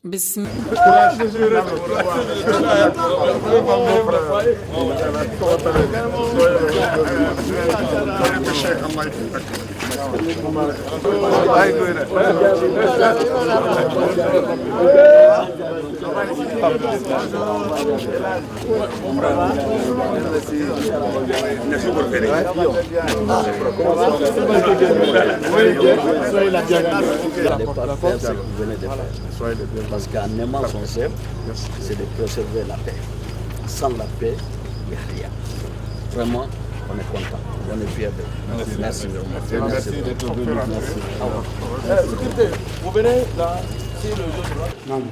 بسم Parce qu'en aimant son chef, c'est de préserver la paix. Sans la paix, il n'y a rien. Vraiment, on est content, on est fiers de vous. Merci. Merci d'être venu. Vous venez là, c'est le jour.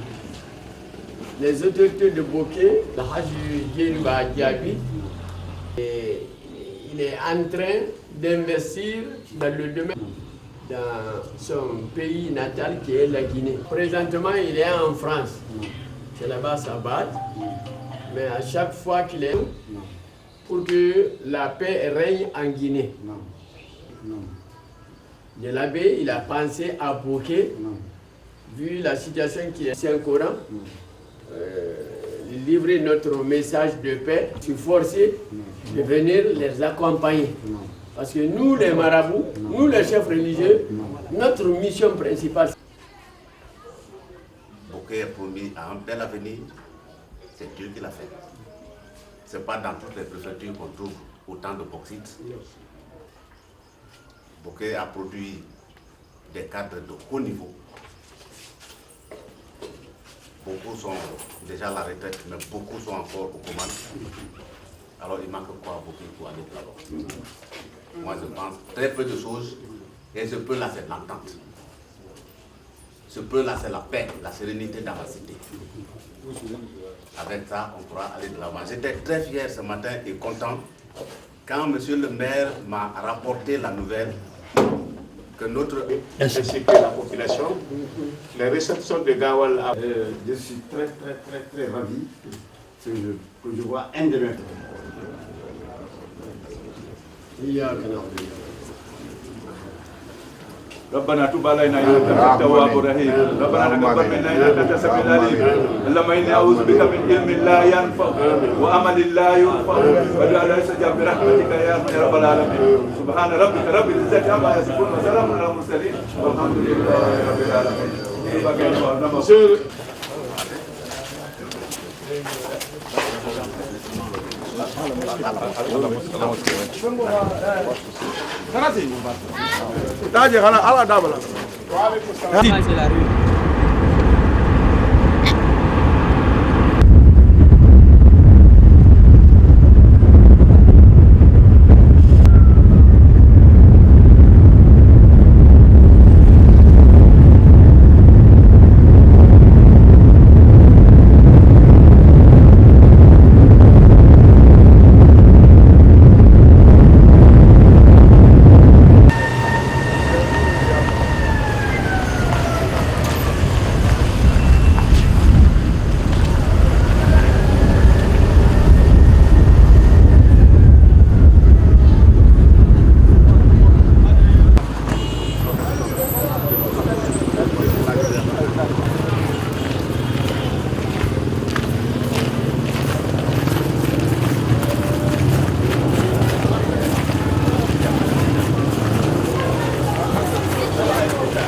Les autorités de Bokeh, le Hajj Djenba Diaby, il est en train d'investir dans le domaine, dans son pays natal qui est la Guinée. Présentement, il est en France. C'est là-bas ça bat. Mais à chaque fois qu'il est pour que la paix règne en Guinée. De l'abbé, il a pensé à Bokeh, vu la situation qui est sur le Coran. Livrer notre message de paix, je suis forcé de venir les accompagner. Parce que nous, les marabouts, nous, les chefs religieux, notre mission principale. Bokeh est promis à un bel avenir, c'est Dieu qui l'a fait. Ce n'est pas dans toutes les préfectures qu'on trouve autant de bauxite. Bokeh a produit des cadres de haut niveau. Beaucoup sont déjà à la retraite, mais beaucoup sont encore aux commandes. Alors il manque quoi à Bokeh pour aller de l'avant? Moi je pense très peu de choses, et ce peu là c'est l'entente. Ce peu là c'est la paix, la sérénité dans la cité. Avec ça on pourra aller de l'avant. J'étais très fier ce matin et content quand monsieur le maire m'a rapporté la nouvelle que notre Ainsi que la population, les réceptions de Gawal. Je suis très ravi que je vois un de mes ربنا تب علينا انك انت التواب الرحيم ربنا تقبل منا انك انت السميع العليم اللهم اني اعوذ بك من علم لا ينفع وعمل لا يرفع ودعاء لا يستجاب برحمتك يا رب العالمين سبحان ربك رب العزه عما يصفون وسلام على المرسلين والحمد لله رب العالمين.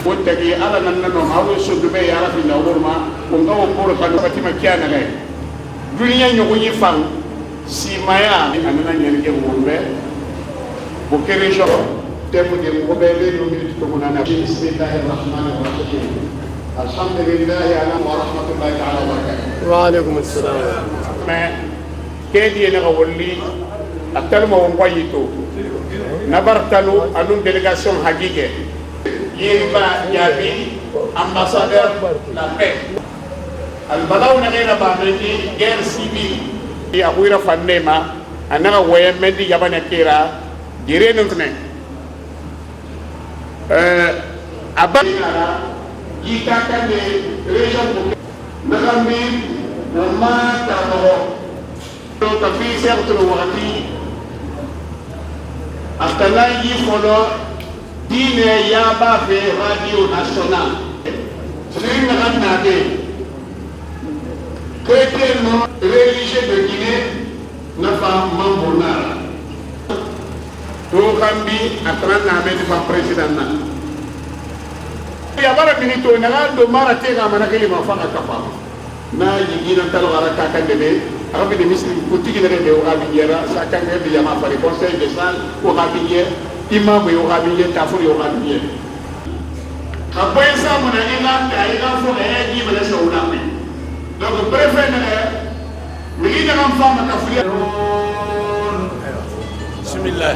Wontagi ala nanno hawo sodube ya rafi na worma ko ngawo ko ka no fatima kiana ne dunya nyogo yi fang si maya anana nyel ge wonbe bo kere jo temu de ko be le no mi to munana bismillahir rahmanir rahim alhamdulillahi ala wa rahmatullahi ta'ala wa barakatuh Wa alaykum assalam. mais kedi ne ga wolli atalma won wayito nabartanu anun délégation hagige Djenba Diaby, ambassadeur de la paix. Al-Balaw n'a pas de guerre civile. Il y a eu un fanema, un aroué, mendi yabanakira, diré nous tenez. Abana, Yitaka de région de Nagambi, Nama Tamoro. Donc, à faire certes le Wati, Atana Yifolo. Dine Yaba fait radio nationale. C'est une grande Mambouna. Tout Kambi, à 30 ans, mais pas président. Il y a pas de minute, on a de marathé à Manakeli, ma femme à Kapa. Na yigi na talo ara kaka debe arabe de misri boutique de de orabiera sa kanga de yama par conseil de salle orabier imam yo orabier tafuri orabier aboye sa mona ina da ina fo e di bele so una donc préfet ne mi na am fama tafuri bismillah.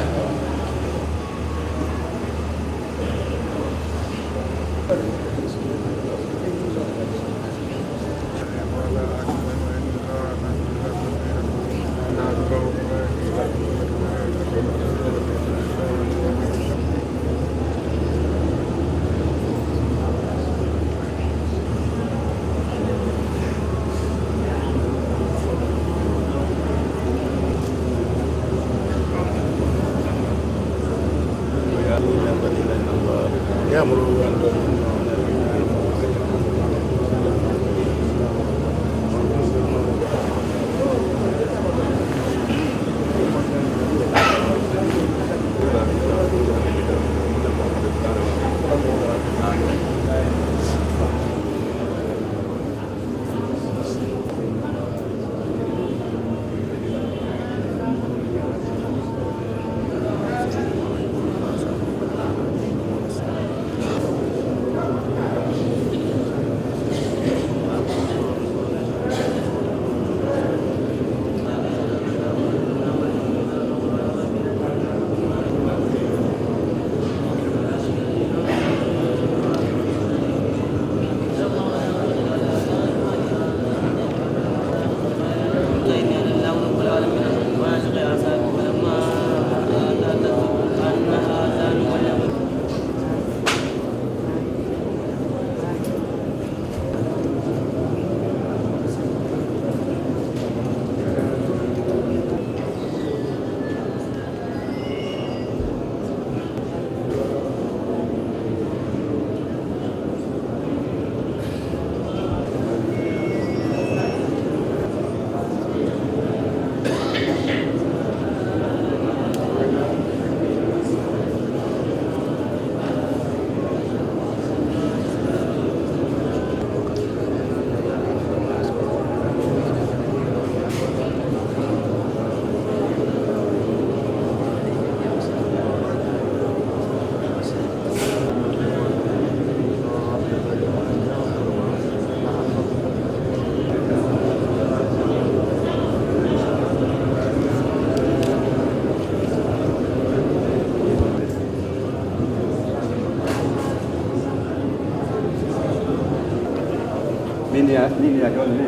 nini ya John ni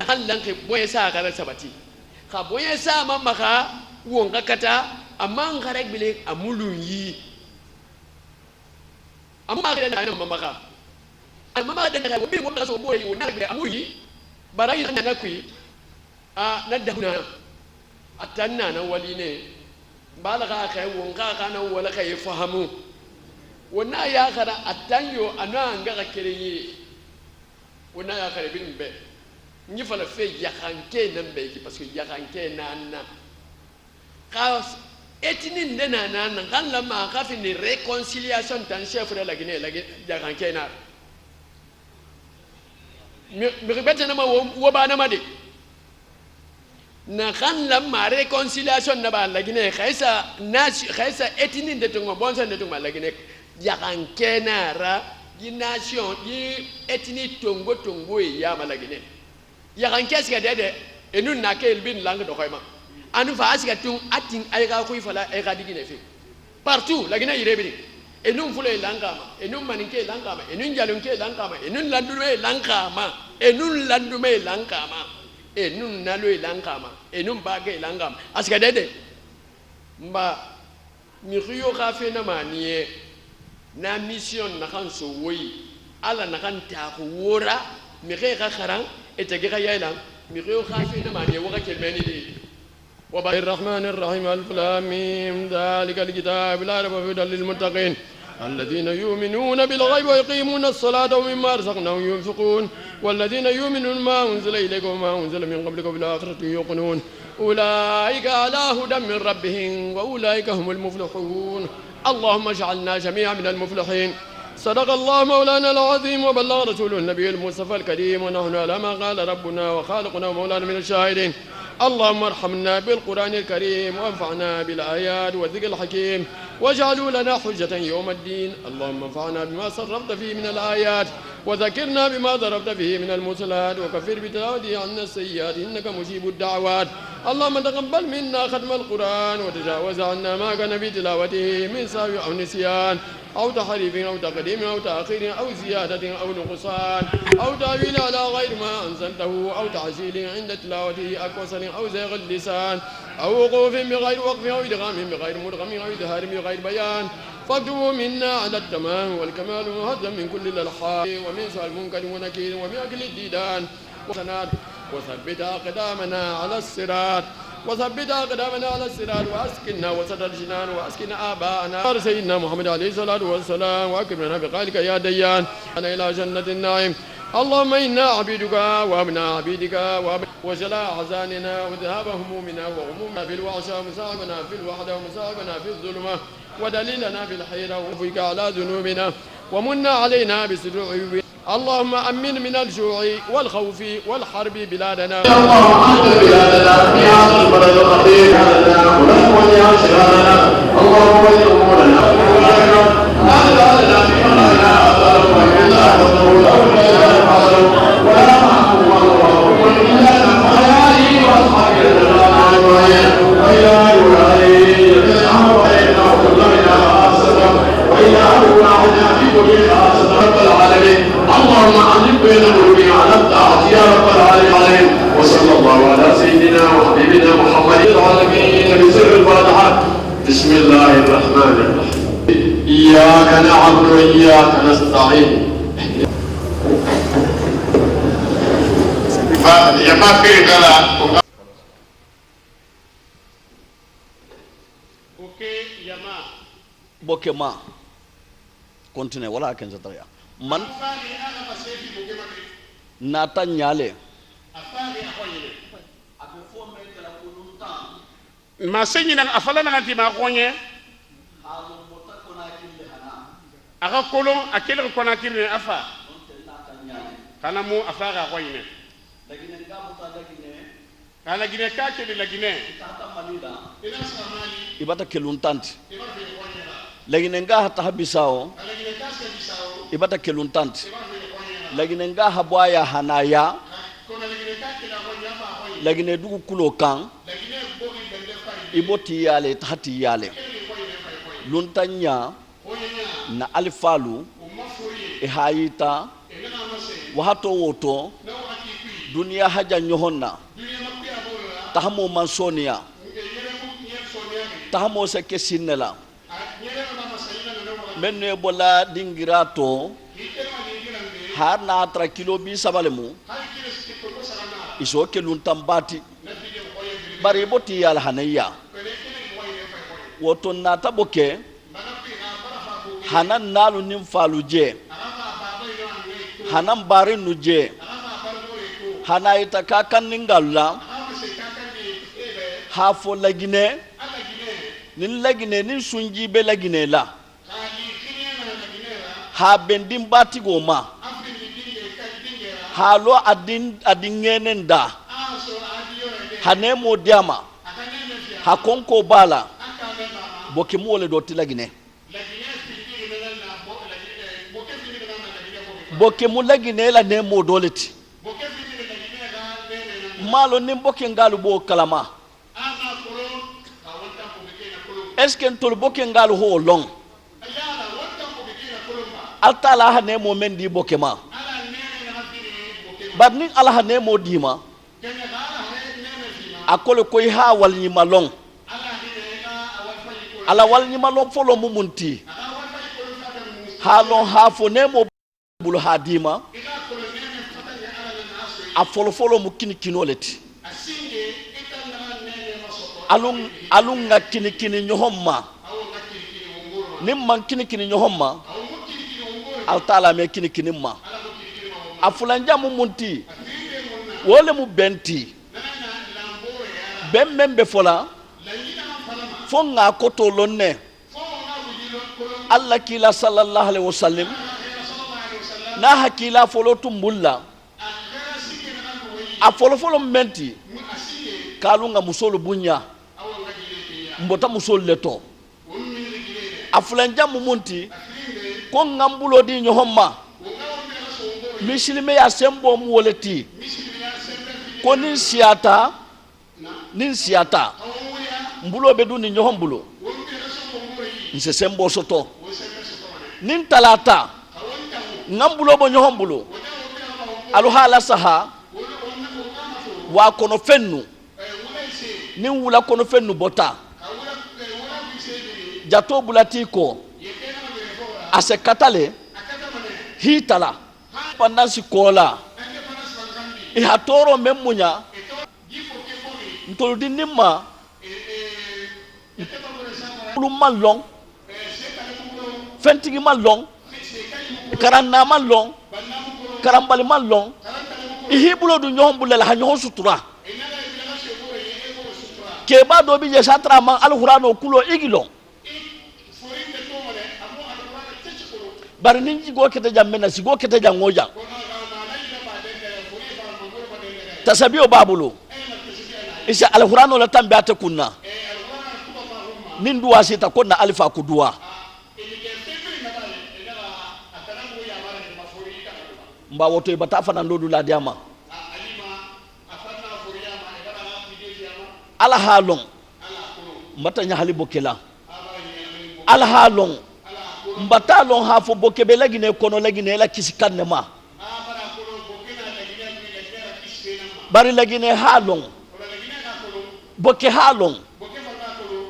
Allah ke boye sa kara sabati ka boye sa mamaka wonga kata amma ngare bile amulun yi amma ga da mamaka amma da da bi mo da so boye wona bile amuyi barayi na kui a na dahuna atanna na wali ne balaga kai wonga kana wala kai fahamu wona ya kara atanyo ana ngara kerenyi wona ya kare bin be ni fala fe yakanke nambe ki parce que yakanke nana ka etini ndena nana kan la ma ka fi ni réconciliation tan chef de la Guinée la yakanke na mi ribete na ma wo ba na ma de na kan la ma réconciliation na ba la Guinée khaisa etini de tungo bonso de tungo la Guinée ya kan kenara di nation di etini tongo ya ma la Guinée ya kan keska de enun na ke bin lang do khoyma anu fa asika tung ating ay ga kuy fala ay ga di Guinée fi partout la Guinée irebini enun fulo langama enun maninke langama enun jalunke langama enun landume langama enun nalo langama enun bage langama asika dede mba mi riyo ka fe na maniye na mission na kan so woyi ala na kan ta ko wora mi re ka kharan etege ga yailan mi riyo ka fe na maniye waka kelmeni di الرحمن الرحيم الف لام ميم ذلك الكتاب لا ريب فيه هدى للمتقين الذين يؤمنون بالغيب ويقيمون الصلاة ومما رزقناهم ينفقون والذين يؤمنون ما أنزل إليكم وما أنزل من قبلكم بالآخرة يوقنون أولئك على هدى من ربهم وأولئك هم المفلحون اللهم اجعلنا جميعا من المفلحين صدق الله مولانا العظيم وبلغ رسوله النبي المصطفى الكريم ونحن على ما قال ربنا وخالقنا ومولانا من الشاهدين اللهم ارحمنا بالقرآن الكريم وانفعنا بالآيات والذكر الحكيم واجعلوا لنا حجة يوم الدين اللهم انفعنا بما صرفت فيه من الآيات وذكرنا بما ضربت فيه من المرسلات وكفر بتلاوته عنا السيئات إنك مجيب الدعوات اللهم تقبل منا ختم القرآن وتجاوز عنا ما كان في تلاوته من سهو أو نسيان أو تحريف أو تقديم أو تأخير أو زيادة أو نقصان أو تأويل على غير ما أنزلته أو تعجيل عند تلاوته أكوسن أو زيغ اللسان أو وقوف بغير وقف أو إدغام بغير مدغم أو إظهار بغير بيان فاكتبوا منا على التمام والكمال وهذا من كل الألحاد ومن سؤال المنكر ونكير وبأكل الديدان وسنات وثبت أقدامنا على الصراط واسكننا وسط الجنان واسكن آباءنا سيدنا محمد عليه الصلاة والسلام وأكرمنا بقائك يا ديان أنا إلى جنة النعيم اللهم إنا عبيدك وابناء عبيدك وجلاء أحزاننا وذهاب همومنا وغمومنا في الوحشة ومصاحبنا في الوحدة ومصاحبنا في الظلمة ودليلنا في الحيرة ووفقك على ذنوبنا ومنا علينا بستر عيوبنا اللهم أمن من الجوع والخوف والحرب بلادنا اللهم أنت بلادنا في هذا البلد الخطير بلادنا ولا تولي شرارنا اللهم ولي أمورنا لا تجعل لنا في قلبنا أثر وإلا تضر ولا حصر ولا معكم ومن إلا نفعله وأصحابه أجمعين وإلى أولئك الأمر وإلى أولئك أصدق وإلى أولئك في كل أصدق رب العالمين اللهم علم بين قلوبنا على الطاعة يا رب العالمين وصلى الله على سيدنا وحبيبنا محمد العالمين بسر الفاتحة بسم الله الرحمن الرحيم إياك نعبد وإياك نستعين يا ما في غلا اوكي يا ما بوكما continue wala ken zataya man afani ana basefi bugema nata nyale afani akoyele abe fo me kala kulunta ma senyi nan afala nan ti ma konye halu mota kona kille hana aka kolon akele kona kille afa kana mu afara akoyele lakini ngamu ta lakini kana gine ka kele lakini tata malida ina samali ibata keluntanti lakini nga hata habisao ibata keluntanti lakini nga habwaya hanaya lakini dugu kulo kan iboti yale tahati yale luntanya na alifalu ihayita wahato woto dunia haja nyohonna tahamo mansonia tahamo seke sinela menne bola dingirato har na atra kilo bi sabalemu iso ke luntambati bari boti yal hanaya woto na taboke hanan nalu nim falu je hanan bari nu je hanayita ka kan ningalla ha fo lagine nin lagine nin sunji be lagine la ha bendin bati goma ha lo adin ngenen da hanemo diama hakonko bala boke mole do tilagine boke mulagine la nemo doleti malo nim boke ngalu bo kalama est ce que tol boke ngalu ho long altala hanemo mendi boke ma barni ala hanemo dima akole koy ha wal ni malong ala wal ni malong folo mumunti halon ha fo nemo bulu hadima a folo mu kini kinoleti alun nga kini nyohomma nim man kini nyohomma altala me kini ma afulanja mumunti wole mu benti bemmembe fola fonga koto lonne Allah kila sallallahu alaihi wasallam na hakila folo tumbulla a folo menti kalunga musolu bunya mbota musolu leto afulanja mumunti ko ngambulo di nyohomma misilime ya sembo mu woleti ko nin siata mbulo be duni nyohombulo nse sembo soto nin talata ngambulo bo nyohombulo alu hala saha wa kono fennu nin wula kono fennu bota jato bulati ko ase katale hitala pandansi kola ihatoro memunya ntoludi nimma lu malong fentigi malong karanna malong karambali malong ihibulo du nyom bulala ha nyom sutura keba do bi je satra man alqur'ano kulo igilo bari ninji go kete jammena si go kete jangoja tasabiyo babulo isa alqur'ano la tambata kunna nindu wasita konna alifa kudua mba woto ibata fana ndodu la diama ala halong mbata nya hali bokela ala halong mbata long hafo bokebe lagine kono lagine la kisikanne ma bari lagine halong boke halong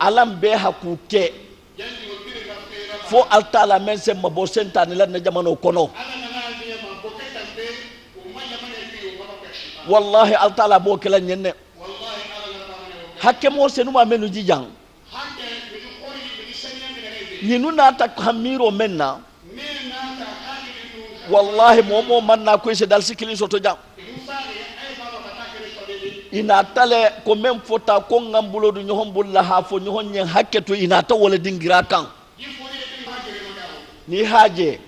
alam be hakuke fo altala mense mabo sentane la na jamano kono wallahi altala bo kala nyenne hakke mo senuma menu jijang ninu nata hamiro menna wallahi momo manna ko se dal sikili soto jam ina tale ko mem fota ko ngambulo du nyohom bulla ha fo nyohon nyen hakke to ina ta wala dingira kan ni haje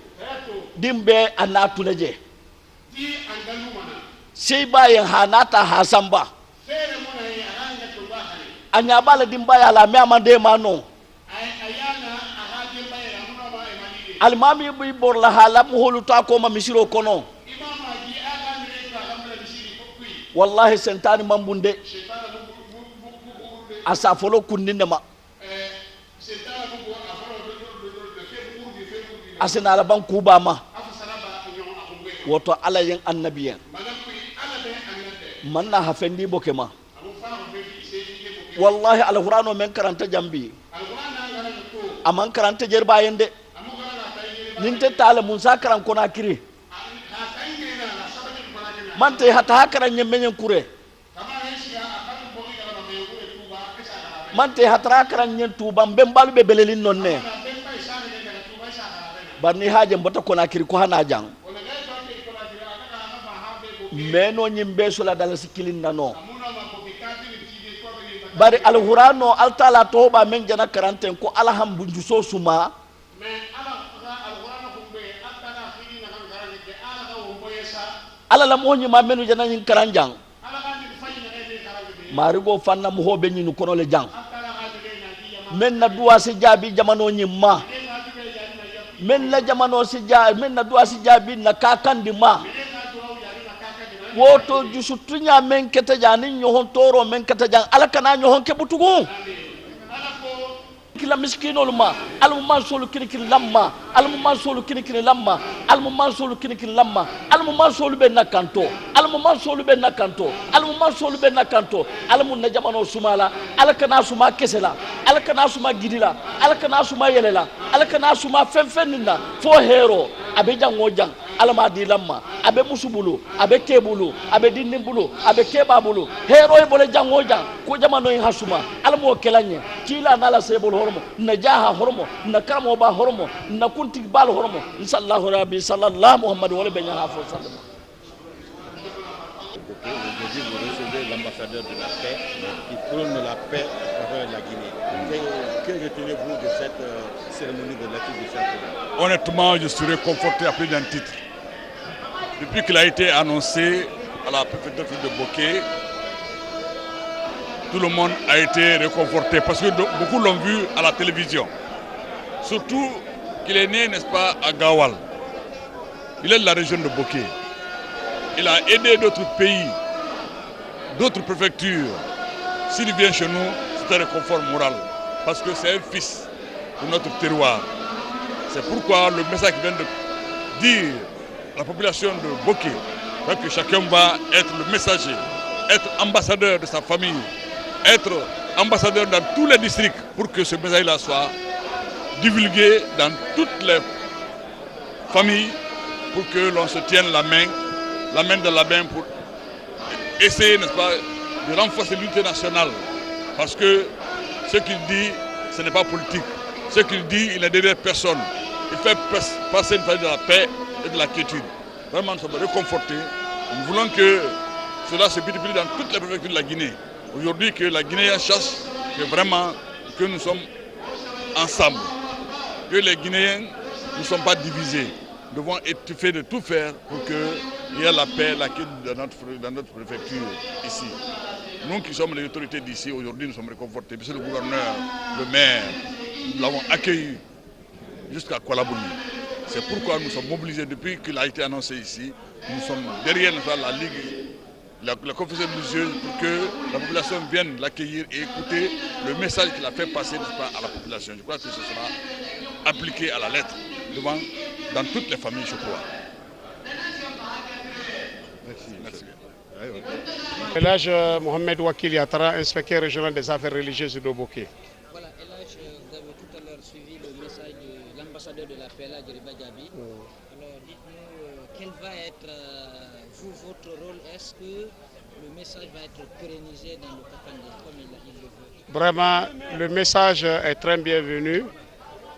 dimbe anatu leje sai bayan hanata hasamba anya bala dimba ya la me amande mano almami bi bor la hala mu holuta ko ma misiro kono wallahi sentani mambunde asa folo kundinde ma asina la ban kuba ma woto ala yen annabiyen manna hafendi boke ma wallahi alqur'ano men karanta jambi aman karanta jerba yende ninte tale musa karan kona kiri mante hata hakaran nyemmen kure mante hatra hakaran nyen tuba mbembalu be belelin nonne barni haje mbota kona kiri ko hana jang meno nyimbe sula dala sikilin nano bari alqur'ano altala toba men jana karanten ko alhambu juso suma ala la moñi ma menu jana nyin karanjang marigo fanna mo hobe nyinu kono le jang men na duwa si jaabi jamano nyimma men na jamano si jaabi men na duwa si jaabi na kakandi ma woto jusu tunya men keta jani nyohon toro men keta jang alakana nyohon ke butugu kila miskinol ma almuman solu kinikini lamma almuman solu kinikini lamma almuman solu kinikini lamma almuman solu be nakanto almuman solu be nakanto almuman solu be nakanto almun na jamano sumala alakana suma kesela alakana suma gidila alakana suma yelela alakana suma fenfenninda fo hero abe jango jang alama di lamma abe musubulu abe kebulu abe dinnimbulu abe kebabulu hero e bole jango jang ko jamano en hasuma almo kelanye kila nala sebol hormo na jaha hormo na karamo ba hormo na kunti bal hormo sallallahu rabbi sallallahu muhammad wala benya ha fo sallallahu. Aujourd'hui, vous recevez l'ambassadeur de la paix qui prône la paix à travers la Guinée. Que retenez-vous de cette cérémonie de lecture de cette? Honnêtement, je serais conforté à plus d'un titre. Depuis qu'il a été annoncé à la préfecture de Bokeh, tout le monde a été réconforté parce que beaucoup l'ont vu à la télévision. Surtout qu'il est né, n'est-ce pas, à Gawal. Il est de la région de Bokeh. Il a aidé d'autres pays, d'autres préfectures. S'il vient chez nous, c'est un réconfort moral parce que c'est un fils de notre terroir. C'est pourquoi le message qui vient de dire à la population de Bokeh que chacun va être le messager, être ambassadeur de sa famille, être ambassadeur dans tous les districts pour que ce message-là soit divulgué dans toutes les familles pour que l'on se tienne la main dans la main pour essayer, n'est-ce pas, de renforcer l'unité nationale. Parce que ce qu'il dit, ce n'est pas politique. Ce qu'il dit, il n'est derrière personne. Il fait passer une phase de la paix et de la quiétude. Vraiment, nous sommes réconfortés. Nous voulons que cela se multiplie dans toutes les préfectures de la Guinée. Aujourd'hui, que la Guinée cherche que vraiment que nous sommes ensemble. Que les Guinéens ne sont pas divisés. Nous devons étouffer de tout faire pour qu'il y ait la paix, la quiétude dans notre préfecture ici. Nous qui sommes les autorités d'ici, aujourd'hui, nous sommes réconfortés. Monsieur le gouverneur, le maire, nous l'avons accueilli jusqu'à Kuala Lumpur. C'est pourquoi nous sommes mobilisés depuis qu'il a été annoncé ici. Nous sommes derrière la Ligue, la conférence religieuse pour que la population vienne l'accueillir et écouter le message qu'il a fait passer à la population. Je crois que ce sera appliqué à la lettre dans toutes les familles, je crois. Merci. Elhadj Mohamed Wakil Yatara, inspecteur régional des affaires religieuses de Bokeh. Voilà, Elhadj, vous avez tout à l'heure suivi le message de l'ambassadeur de la paix, Djeriba Diaby. Alors dites-nous, quel va être votre rôle? Est-ce que le message va être pérennisé dans le Kakandé comme il le veut? Vraiment, le message est très bienvenu.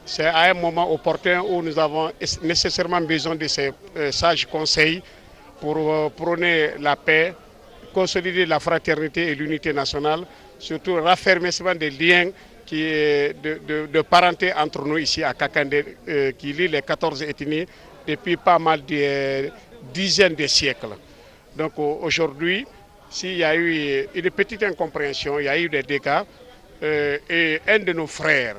C'est à un moment opportun où nous avons nécessairement besoin de ces sages conseils pour prôner la paix, consolider la fraternité et l'unité nationale, surtout raffermissement des liens de parenté entre nous ici à Kakandé, qui lie les 14 ethnies depuis pas mal de dizaines de siècles. Donc aujourd'hui, s'il y a eu une petite incompréhension, il y a eu des dégâts, et un de nos frères,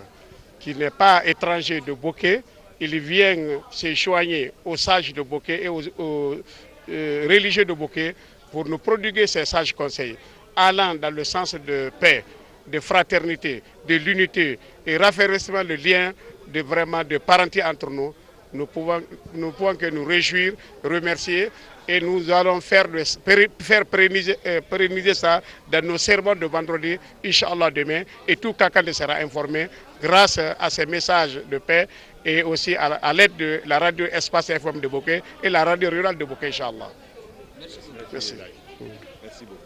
qui n'est pas étranger de Bokeh, il vient se joindre aux sages de Bokeh et aux religieux de Bokeh pour nous prodiguer ces sages conseils, allant dans le sens de paix, de fraternité, de l'unité et raffermissement de liens de parenté entre nous. Nous pouvons que nous réjouir, remercier et nous allons faire pérenniser ça dans nos sermons de vendredi, Inch'Allah demain, et tout Kakandé sera informé grâce à ces messages de paix et aussi à l'aide de la radio Espace FM de Bokeh et la radio rurale de Bokeh, Inch'Allah. Merci. Merci beaucoup.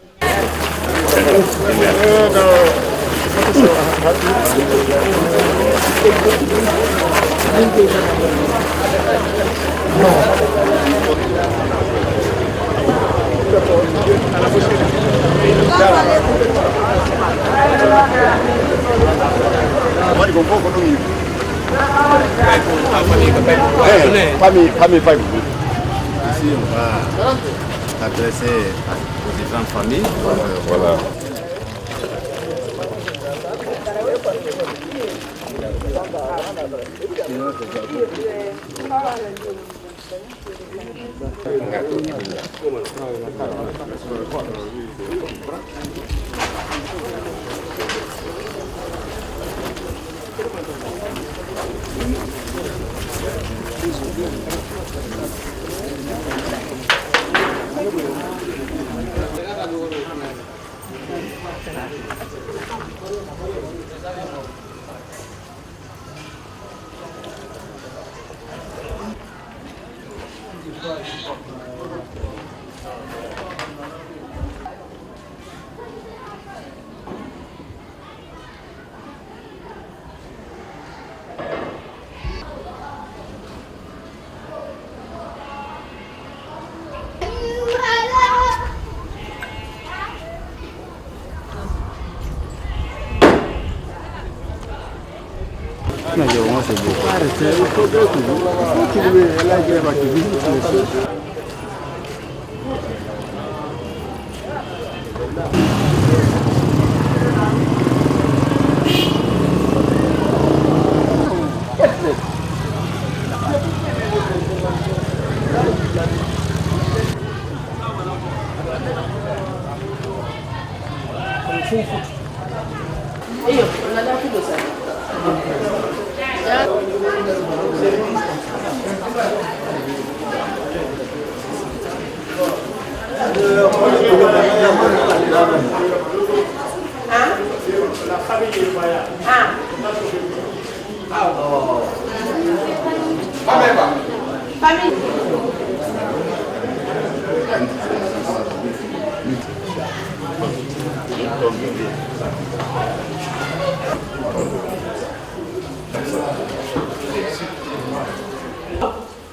Ici, on va s'adresser aux différentes familles. Voilà.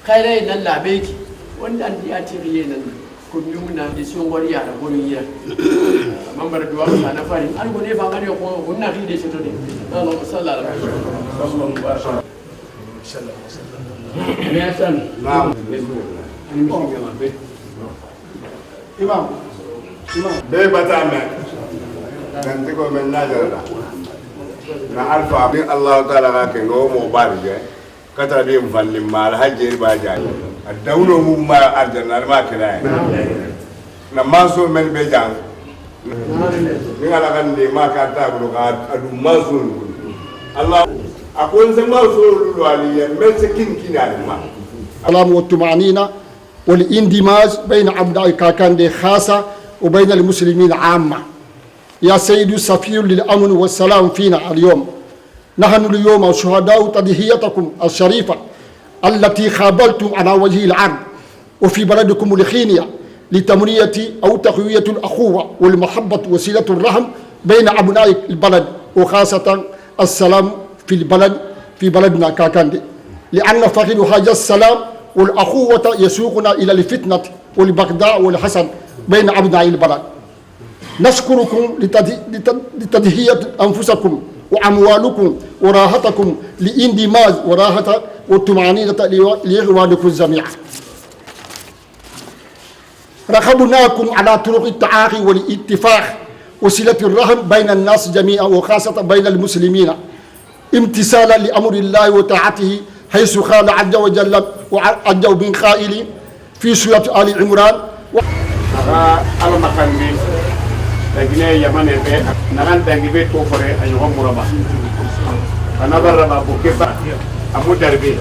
khairai nan labeki wanda an ya tiriye nan kunyu na da sun wari ya da gurin ya mambar duwa ka na fari an gone ba mare ko gunna ri de to de Allahu sallallahu alaihi wasallam ya san na'am imam be batame dan tigo men najara na alfa bi Allah taala ka ke ngo mo barje kata de mvalli mal hajjeri ba jaay adawno mu ma arjana ma kira na maso men be jang ni ala kan de ma ka ta ko ka adu maso Allah akon se maso lu ali men se kin kinal ma السلام والطمأنينة والاندماج بين أبناء كاكاندي خاصة وبين المسلمين عامة. يا سيد سفير للأمن والسلام فينا اليوم. نحن اليوم شهداء تضحيتكم الشريفة التي خابلتم على وجه الأرض وفي بلدكم الخينية لتمنية أو تقوية الأخوة والمحبة وسيلة الرحم بين أبناء البلد وخاصة السلام في بلدنا كاكاندي. لأن فقد هذا السلام والأخوة يسوقنا إلى الفتنة والبغضاء والحسد بين أبناء البلد. نشكركم لتضحية أنفسكم وأموالكم وراحتكم لاندماج وراحة والطمأنينة لإخوانكم جميعا. رغبناكم على طرق التعاطي والاتفاق وصلة الرحم بين الناس جميعا وخاصة بين المسلمين امتثالا لأمر الله وطاعته حيث قال عز وجل وعز من قائل في سورة آل عمران ala makandi dagine yamane be nagan dangi be to fore ayo muraba ana baraba bu keba amu darbe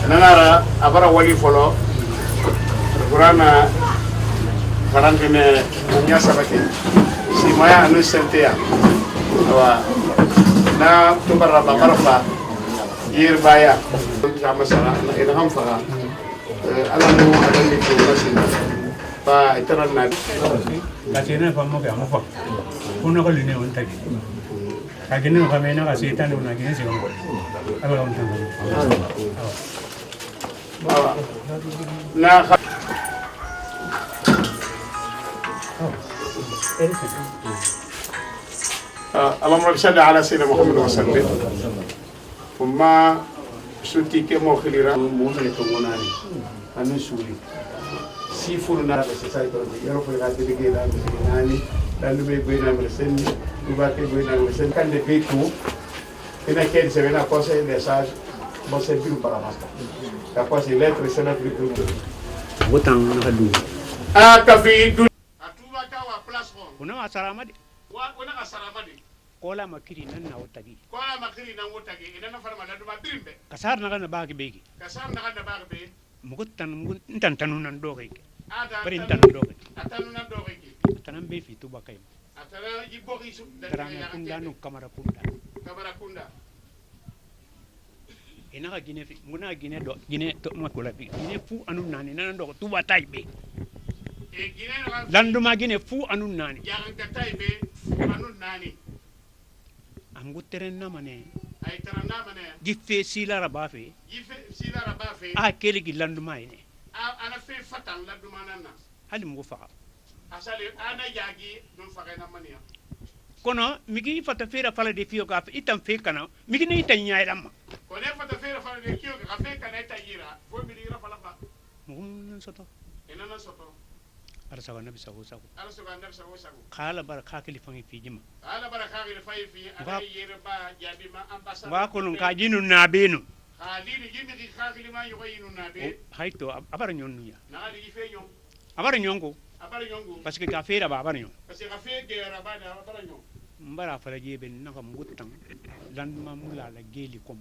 nangara abara wali folo qur'ana farantene nya sabati si maya anu sentia wa na to baraba barfa yir baya sama sara ina ham fara ala mu adalli ko masina fa itaran na la tiene famo que amo fa uno con línea un tagi aquí no camina la cita no una que se con algo un tanto na اللهم صل على سيدنا محمد وسلم ثم سوتي كمو خليرا مو خليتوناني انا سوري sifur na sai to yaro ko ga dige da nani dan be be na mesen ni ba ke be na mesen kan de be tu ina ken se vena cosa message bon c'est biru paramasta apa c'est l'être sana biru Botang nakadu. ah kafi du atuba ka wa place ko Una asarama de. wa ona asarama de Kola makiri nan na wotagi. kola makiri nan wotagi ina na farma na duma birimbe Kasar na kana bagi begi. kasam na kada bagbe Mugutan ntan tanu nan doge. ada Bari ntan doge. atanu na doge ki Tanan be fi tuba kay. atara yibori su Taranga kunda no kamara kunda. kamara kunda Ina ka gine fi muna gine do gine to makola fi. Gine fu anu nani nan do tuba taibe. e gine na Landuma gine fu anu nani. yaran ka taibe anu nani Am guteren na mane. ay tarana mane Gife sila rabafe. yife sila rabafe A kele gi landuma ine. ana fe fatan la duma nanna Hali mu fa. asale ana yagi dum faga na mania Kono migi fata fera fala de fiyo ka itam fe kana migi ni tan nyaay lamma. ko ne fata fera fara de kiyo ka fe kana tayira fo mi dira fala ba Mugum soto. ina na soto Ara sawa nabi sawo sawo. ala so gandar sa wosago Kala bar ka kili fangi fi jima. ala baraka ga fay fi ana yere ba jabi ma ambassade Wa kono ka jinu na benu. khalidi yimi ki khakili ma yogo yinu na be Hayto abar nyonu ya. na ali fe nyom Abar nyongo abara nyongu parce que ka fera ba abar nyon. parce que fe gera ba da abara nyom Mbara fala jebe na kam gutang. Lan mamula la geli kom.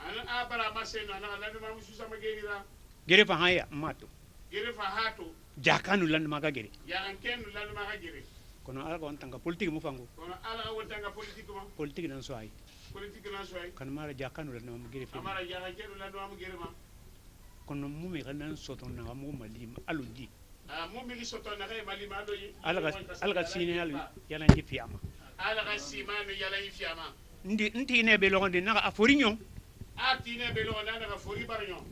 ana abara masena na la ma musu sama gerira Gere fa haya mato. gere fa hato Jakanu lan maga gere. yaran ken la ma ga gere Kono ala ko tanga politique mu fango. kono ala wonta nga politique ma Politique nan so ay. politique na soy Kan mara jakanu lan ma gere fe. amara yaran ken la ma gere ma Kono mu me kan nan soto na mu malima aluji. mo mi soto na kay mali ma do yi Alga sine alu yana ji fiama. ala ga simanu yala yi fiama Ndi ne be logonde na afori nyon. atine be lo na ga fori bar nyom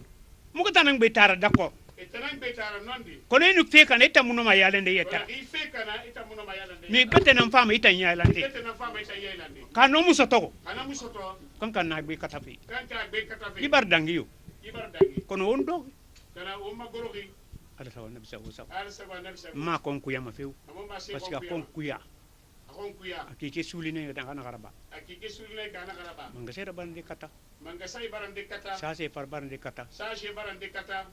Mu ko tanang be tara dako. e tanan be tara nondi Kono enu fe kan eta muno ma yalende yeta. i fe kana ita muno ma yala Mi bete nan fama ita yalande. ite na fama ita yela ndi Ka no mu soto. ana mu soto Kan kan na be katafi. kan ka be kata fe Ibar dangiyo. ibar dangi Kono on do. kana o ma gorogi Ala sawa nabi sawo sawo. ala sa ba nabi sa Ma kon kuya ma feu. amo ma se Parce que kon kuya. akon kuya Akike suline yo danga na garaba. akike sulne kana kana ba Manga sera bande kata. manga sai barande kata Sa se far bande kata. sa je barande kata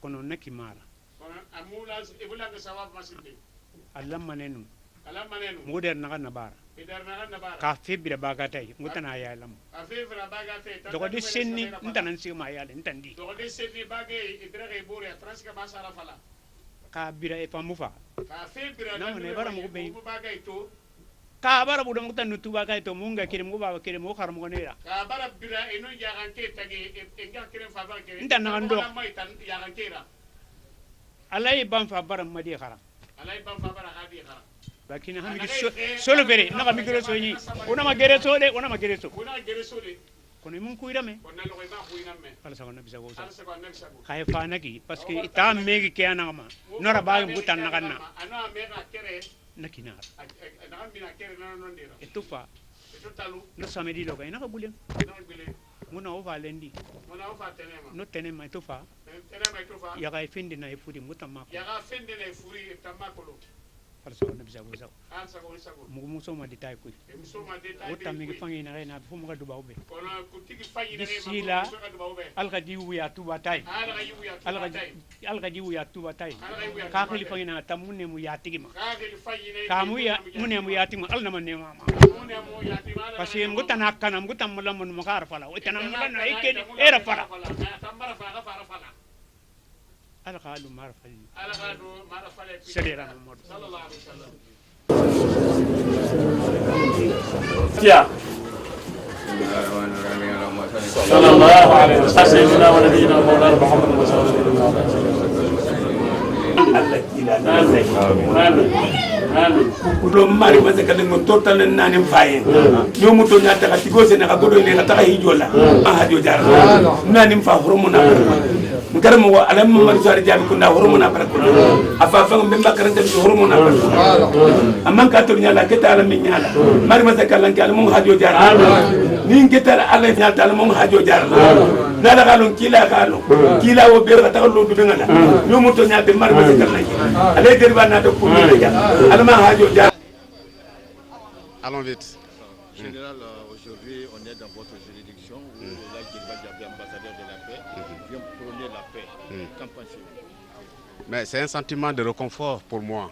Kono neki mara. kono amula e bulanga sawab masinde Allah manenu. ala manenu Moder na kana bara. idar na na bara Ka febira baga tay. Ngutana ya lam. a fe fra baga fe Dogo de senni ntanan si ma yale ntandi. dogo de senni bage idra e bore transika ba sara fala Ka bira e famufa. ka fe bira Na ne bara mo be. baga ito Ka bara budam ngutan nutuba kay to munga kirim go baba kirim mo kharam go nera. ka bara bira eno yaganke tagi e ngar kire fa ba kire Nta na ndo. mai tan yaganke ra Alay ban fa bara madi khara. alai ban fa bara hadi khara Lakini hami solo bere na ka migro so yi. Ona ma gere so de ona ma gere so. kuna gere so de Kono mun kuira me. konna lo ma huina me Ala sa na bisa go sa. ala se ko nabi sabu Kay fa naki parce que ita megi ke anama. Nora ba ngutan na kana. ana me ga kere Nakinar. na mina kere na non dira Etufa. to talu No samedi lo kay na ka bulen. non bile Muna o valendi. mona o fa tenema No tenema etufa. tenema to fa Ya kay fendi na efudi mutamma. ya ga fende na furi tamakolo Ala sa na bisa go sa. an sago sago Mugu muso ma ditay kuy. e musoma de ta Wota mi fangi na na fu muga duba ube. kono ku tigi fayi ne Bisila. ma ko ba ube Alga diwu ya tuba tay. ala ga yuya Alga diwu ya tuba tay. ala ga yuya Ka khali fangi na tamune mu ya tigima. ka ga fayi ne Ka mu ya mune mu ya tigima alna man ne mama. mune mo ya ti mala Parce que ngutan hakana ngutan mulam mun makar fala. O tanam mulan na ikene era fala. tambara fa ga fara fala Ala khalu mar fali. ala ga do mara fale Sedera Muhammad. sallallahu alaihi wasallam يا صلى الله عليه وسلم سيدنا ونبينا مولانا محمد رسول kudo mari mase kala ngo total nanim fayen nyomu to nyata ka tigo se na ka godo le ta hijola ma hajo jar nanim fa hormona ngara mo alam mo mari sari jabi kunda hormona par ko afa fa ngam mbakara tan hormona par amman ka to nyala keta ala min nyala mari mase kala ngal mo hajo jar ni ngeta ala nyata ala mo hajo jar na la galon kila wo ber ta lo du ngala nyomu to nyata mari mase kala ale derba na to ko Allons vite. Général, aujourd'hui, on est dans votre juridiction où là, Djeriba Diaby, ambassadeur de la paix, vient prôner la paix. Qu'en pensez-vous? Mais c'est un sentiment de réconfort pour moi,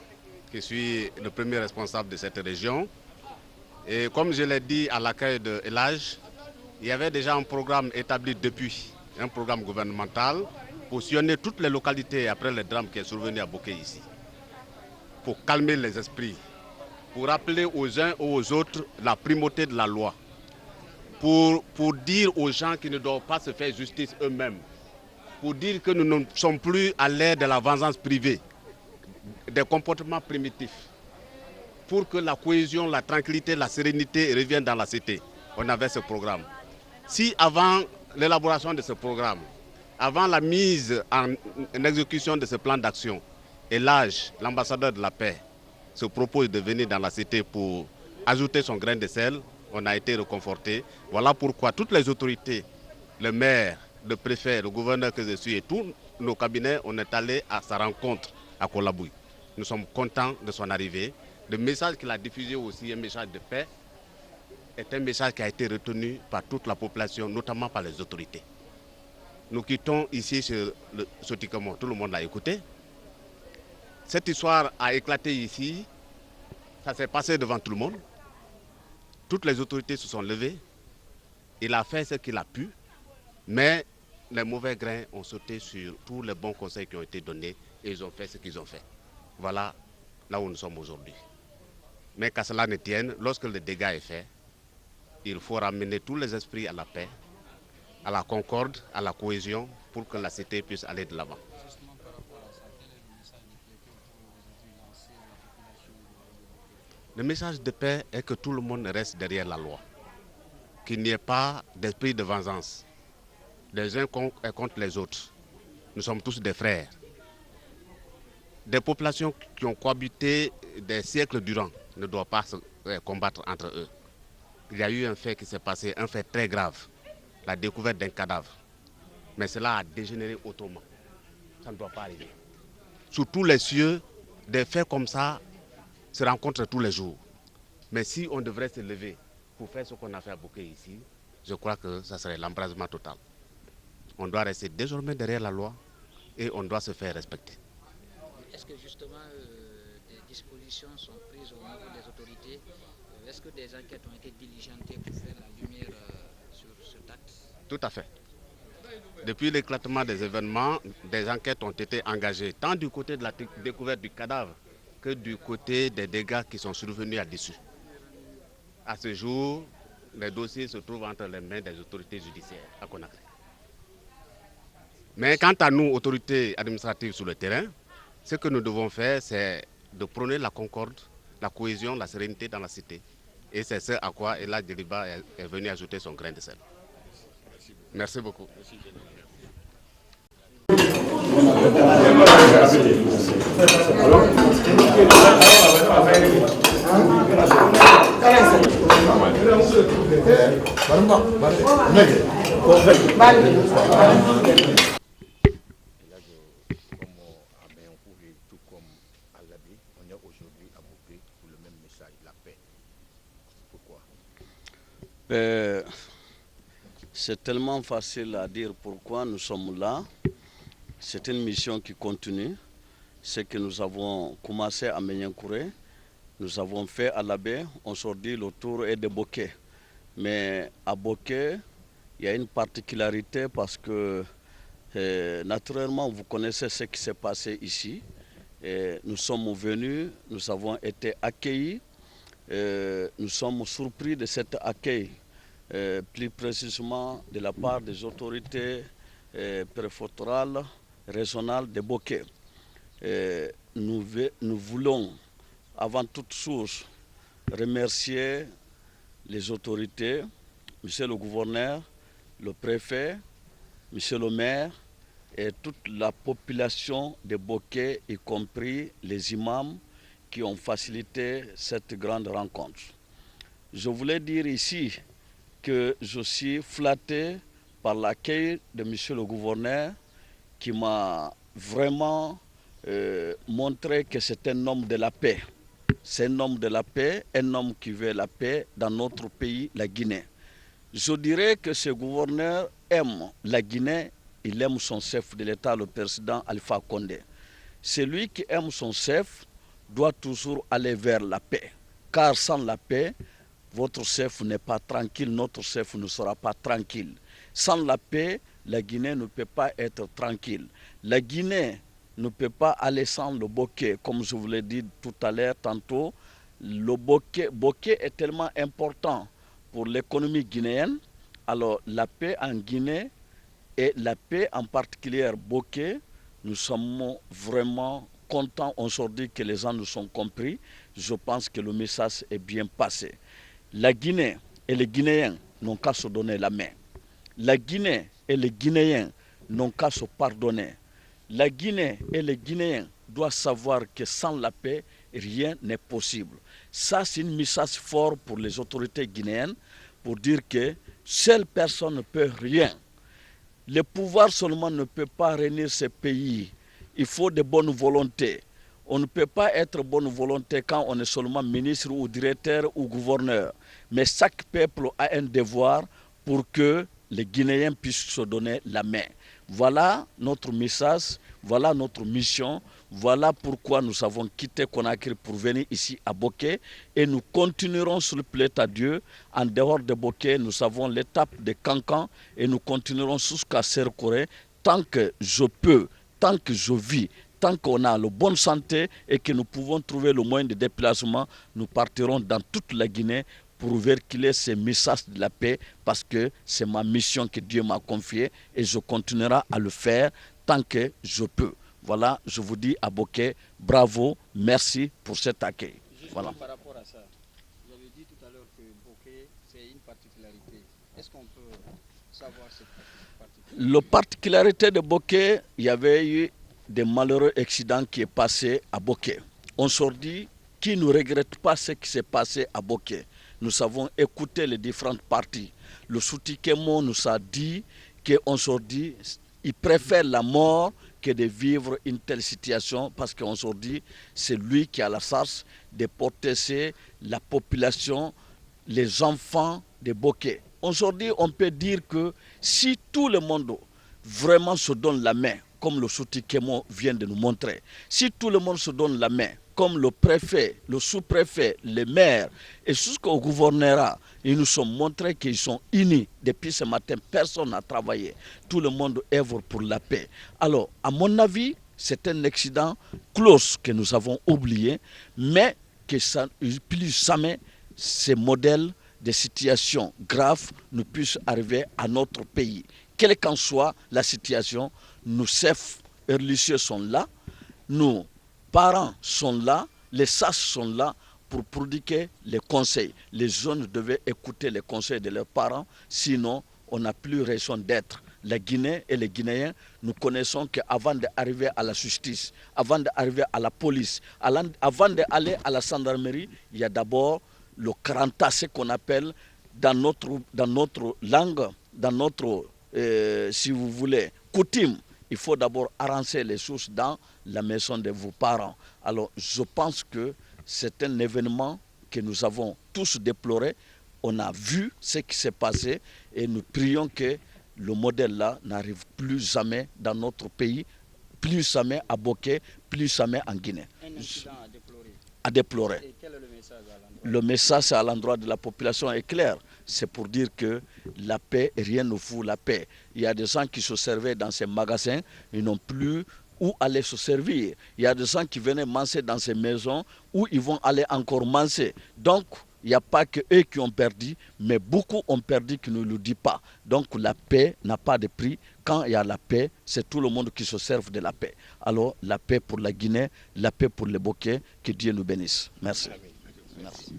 qui suis le premier responsable de cette région. Et comme je l'ai dit à l'accueil de Elage, il y avait déjà un programme établi depuis, un programme gouvernemental, pour sillonner toutes les localités après le drame qui est survenu à Boké ici, pour calmer les esprits, pour rappeler aux uns et aux autres la primauté de la loi, pour dire aux gens qui ne doivent pas se faire justice eux-mêmes, pour dire que nous ne sommes plus à l'ère de la vengeance privée, des comportements primitifs, pour que la cohésion, la tranquillité, la sérénité reviennent dans la cité. On avait ce programme. Si avant l'élaboration de ce programme, avant la mise en exécution de ce plan d'action, Elage, l'ambassadeur de la paix, se propose de venir dans la cité pour ajouter son grain de sel, on a été réconforté. Voilà pourquoi toutes les autorités, le maire, le préfet, le gouverneur que je suis et tous nos cabinets, on est allés à sa rencontre à Kolabouy. Nous sommes contents de son arrivée. Le message qu'il a diffusé aussi, un message de paix, est un message qui a été retenu par toute la population, notamment par les autorités. Nous quittons ici ce Sotikamo, tout le monde l'a écouté. Cette histoire a éclaté ici, ça s'est passé devant tout le monde. Toutes les autorités se sont levées, il a fait ce qu'il a pu, mais les mauvais grains ont sauté sur tous les bons conseils qui ont été donnés et ils ont fait ce qu'ils ont fait. Voilà là où nous sommes aujourd'hui. Mais qu'à cela ne tienne, lorsque le dégât est fait, il faut ramener tous les esprits à la paix, à la concorde, à la cohésion, pour que la cité puisse aller de l'avant. Le message de paix est que tout le monde reste derrière la loi, qu'il n'y ait pas d'esprit de vengeance, les uns contre les autres. Nous sommes tous des frères. Des populations qui ont cohabité des siècles durant ne doivent pas se combattre entre eux. Il y a eu un fait qui s'est passé, un fait très grave, la découverte d'un cadavre. Mais cela a dégénéré autrement. Ça ne doit pas arriver. Sous tous les cieux, des faits comme ça se rencontrent tous les jours. Mais si on devrait se lever pour faire ce qu'on a fait à Boké ici, je crois que ça serait l'embrasement total. On doit rester désormais derrière la loi et on doit se faire respecter. Est-ce que justement des dispositions sont prises au niveau des autorités? Est-ce que des enquêtes ont été diligentées pour faire la lumière sur cet acte? Tout à fait. Depuis l'éclatement des événements, des enquêtes ont été engagées, tant du côté de la découverte du cadavre que du côté des dégâts qui sont survenus à l'issue. À ce jour, les dossiers se trouvent entre les mains des autorités judiciaires à Conakry. Mais quant à nous, autorités administratives sur le terrain, ce que nous devons faire, c'est de prôner la concorde, la cohésion, la sérénité dans la cité. Et c'est ce à quoi Elage Djeriba est venu ajouter son grain de sel. Merci beaucoup. C'est tellement facile à dire pourquoi nous sommes là. C'est une mission qui continue. Ce que nous avons commencé à Menyenkouré, nous avons fait à Labé, aujourd'hui le tour est de Boké. Mais à Boké, il y a une particularité parce que naturellement vous connaissez ce qui s'est passé ici. Et nous sommes venus, nous avons été accueillis, nous sommes surpris de cet accueil. Plus précisément de la part des autorités préfectorales, régionales de Boké. Nous voulons, avant toute chose, remercier les autorités, monsieur le gouverneur, le préfet, monsieur le maire et toute la population de Boké, y compris les imams qui ont facilité cette grande rencontre. Je voulais dire ici que je suis flatté par l'accueil de monsieur le gouverneur qui m'a vraiment montré que c'est un homme de la paix. C'est un homme de la paix, un homme qui veut la paix dans notre pays, la Guinée. Je dirais que ce gouverneur aime la Guinée, il aime son chef de l'État, le président Alpha Condé. Celui qui aime son chef doit toujours aller vers la paix. Car sans la paix, votre chef n'est pas tranquille, notre chef ne sera pas tranquille. Sans la paix, la Guinée ne peut pas être tranquille. La Guinée ne peut pas aller sans le bokeh. Comme je vous l'ai dit tout à l'heure, tantôt, le bokeh est tellement important pour l'économie guinéenne. Alors la paix en Guinée et la paix en particulier bokeh, nous sommes vraiment contents aujourd'hui que les gens nous sont compris. Je pense que le message est bien passé. La Guinée et les Guinéens n'ont qu'à se donner la main. La Guinée et les Guinéens n'ont qu'à se pardonner. La Guinée et les Guinéens doivent savoir que sans la paix, rien n'est possible. Ça, c'est un message fort pour les autorités guinéennes pour dire que seule personne ne peut rien. Le pouvoir seulement ne peut pas réunir ce pays. Il faut de bonnes volontés. On ne peut pas être bonne volonté quand on est seulement ministre ou directeur ou gouverneur. Mais chaque peuple a un devoir pour que les Guinéens puissent se donner la main. Voilà notre message, voilà notre mission, voilà pourquoi nous avons quitté Conakry pour venir ici à Bokeh et nous continuerons sur le plaît à Dieu. En dehors de Bokeh, nous avons l'étape de Kankan et nous continuerons jusqu'à Serkoré tant que je peux, tant que je vis. Tant qu'on a la bonne santé et que nous pouvons trouver le moyen de déplacement, nous partirons dans toute la Guinée pour véhiculer ces messages de la paix parce que c'est ma mission que Dieu m'a confiée et je continuerai à le faire tant que je peux. Voilà, je vous dis à Bokeh, bravo, merci pour cet accueil. Voilà. Par rapport à ça, vous avez dit tout à l'heure que Bokeh, c'est une particularité. Est-ce qu'on peut savoir cette particularité? La particularité de Bokeh, il y avait eu des malheureux accidents qui est passé à Bokeh. On se dit qui ne regrette pas ce qui s'est passé à Bokeh. Nous avons écouté les différentes parties. Le Soutikemo nous a dit qu'on se dit il préfère la mort que de vivre une telle situation parce qu'on se dit c'est lui qui a la charge de protéger la population, les enfants de Bokeh. On se dit, on peut dire que si tout le monde vraiment se donne la main, comme le Soutikemo vient de nous montrer. Si tout le monde se donne la main, comme le préfet, le sous-préfet, les maires et jusqu'au gouvernorat, ils nous ont montré qu'ils sont unis. Depuis ce matin, personne n'a travaillé. Tout le monde œuvre pour la paix. Alors, à mon avis, c'est un accident close que nous avons oublié, mais que ça, plus jamais ces modèles de situations graves ne puissent arriver à notre pays. Quelle qu'en soit la situation, nos chefs religieux sont là, nos parents sont là, les sages sont là pour prodiguer les conseils. Les jeunes devaient écouter les conseils de leurs parents, sinon on n'a plus raison d'être. La Guinée et les Guinéens, nous connaissons qu'avant d'arriver à la justice, avant d'arriver à la police, avant d'aller à la gendarmerie, il y a d'abord le Karanta, ce qu'on appelle dans notre langue, dans notre, si vous voulez, coutume. Il faut d'abord arranger les choses dans la maison de vos parents. Alors, je pense que c'est un événement que nous avons tous déploré. On a vu ce qui s'est passé et nous prions que le modèle-là n'arrive plus jamais dans notre pays, plus jamais à Bokeh, plus jamais en Guinée. Un incident à déplorer. À déplorer. Et quel est le message à l'endroit? Le message à l'endroit de la population est clair. C'est pour dire que la paix, rien ne fout la paix. Il y a des gens qui se servaient dans ces magasins, ils n'ont plus où aller se servir. Il y a des gens qui venaient manger dans ces maisons où ils vont aller encore manger. Donc, il n'y a pas que eux qui ont perdu, mais beaucoup ont perdu qui ne le disent pas. Donc la paix n'a pas de prix. Quand il y a la paix, c'est tout le monde qui se serve de la paix. Alors la paix pour la Guinée, la paix pour les Bokeh, que Dieu nous bénisse. Merci. Merci.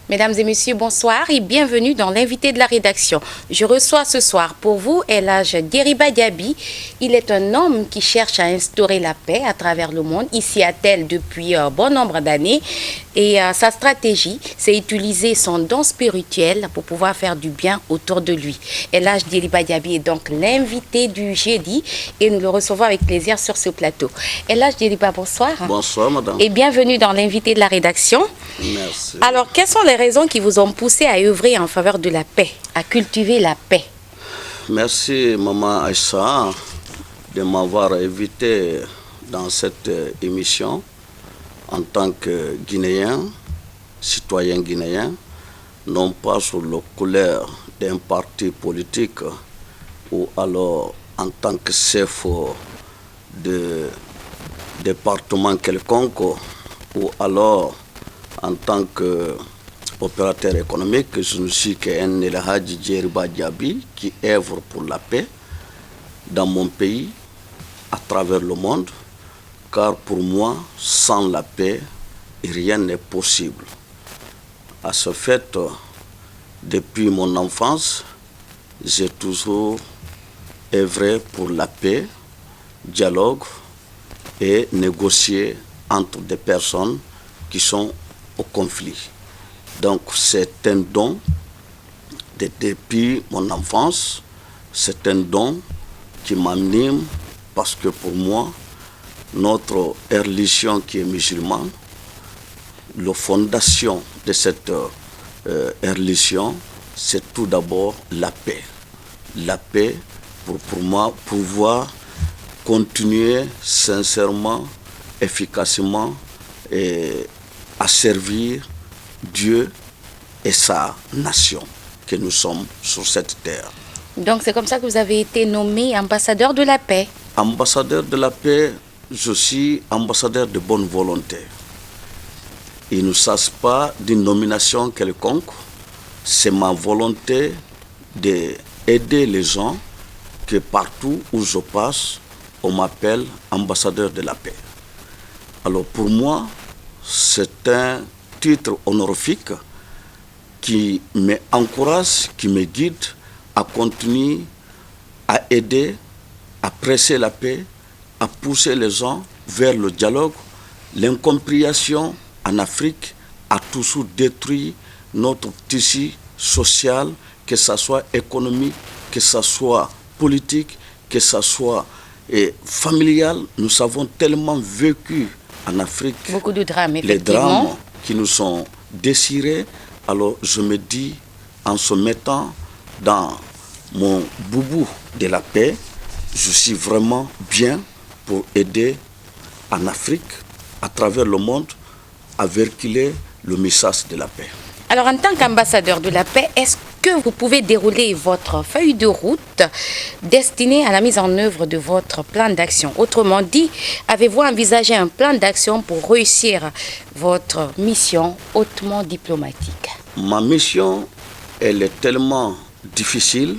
Mesdames et messieurs, bonsoir et bienvenue dans l'invité de la rédaction. Je reçois ce soir pour vous El Hadj Deriba Diaby. Il est un homme qui cherche à instaurer la paix à travers le monde, ici à Tel depuis bon nombre d'années. Et sa stratégie, c'est utiliser son don spirituel pour pouvoir faire du bien autour de lui. El Hadj Deriba Diaby est donc l'invité du jeudi et nous le recevons avec plaisir sur ce plateau. El Hadj Deriba, bonsoir. Bonsoir, madame. Et bienvenue dans l'invité de la rédaction. Merci. Alors, quelles sont les raisons qui vous ont poussé à œuvrer en faveur de la paix, à cultiver la paix? Merci, maman Aïssa, de m'avoir invité dans cette émission en tant que Guinéen, citoyen guinéen, non pas sous la couleur d'un parti politique ou alors en tant que chef de département quelconque ou alors en tant qu'opérateur économique. Je ne suis qu'un El Hadj Deriba Diaby qui œuvre pour la paix dans mon pays, à travers le monde, car pour moi, sans la paix, rien n'est possible. À ce fait, depuis mon enfance, j'ai toujours œuvré pour la paix, dialogue et négocier entre des personnes qui sont au conflit. Donc c'est un don depuis mon enfance, c'est un don qui m'anime parce que pour moi, notre religion qui est musulmane, la fondation de cette religion, c'est tout d'abord la paix. La paix pour moi, pouvoir continuer sincèrement, efficacement et à servir Dieu et sa nation que nous sommes sur cette terre. Donc c'est comme ça que vous avez été nommé ambassadeur de la paix. Ambassadeur de la paix, je suis ambassadeur de bonne volonté. Il ne s'agit pas d'une nomination quelconque, c'est ma volonté d'aider les gens que partout où je passe, on m'appelle ambassadeur de la paix. Alors pour moi, c'est un titre honorifique qui m'encourage, qui me guide à continuer à aider, à presser la paix, à pousser les gens vers le dialogue. L'incompréhension en Afrique a toujours détruit notre tissu social, que ce soit économique, que ce soit politique, que ce soit familial. Nous avons tellement vécu en Afrique beaucoup de drames, les drames qui nous sont désirés. Alors je me dis, en se mettant dans mon boubou de la paix, je suis vraiment bien pour aider en Afrique, à travers le monde, à véhiculer le message de la paix. Alors en tant qu'ambassadeur de la paix, est-ce que vous pouvez dérouler votre feuille de route destinée à la mise en œuvre de votre plan d'action? Autrement dit, avez-vous envisagé un plan d'action pour réussir votre mission hautement diplomatique? Ma mission, elle est tellement difficile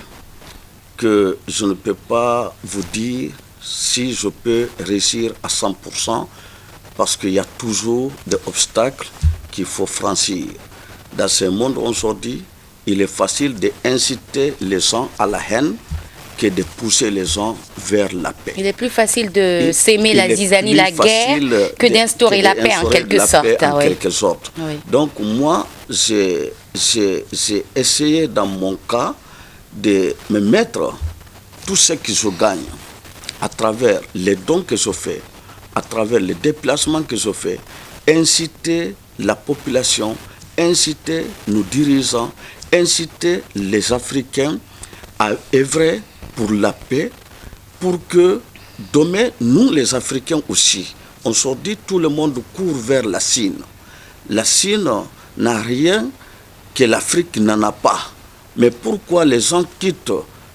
que je ne peux pas vous dire si je peux réussir à 100% parce qu'il y a toujours des obstacles qu'il faut franchir. Dans ce monde aujourd'hui, il est facile d'inciter les gens à la haine que de pousser les gens vers la paix. Il est plus facile de s'aimer la zizanie, la guerre, que d'instaurer la paix en quelque sorte. Oui. Donc moi, j'ai essayé dans mon cas de me mettre tout ce que je gagne à travers les dons que je fais, à travers les déplacements que je fais, inciter la population, inciter nos dirigeants, inciter les Africains à œuvrer pour la paix, pour que demain, nous les Africains aussi, on se dit tout le monde court vers la Chine. La Chine n'a rien que l'Afrique n'en a pas. Mais pourquoi les gens quittent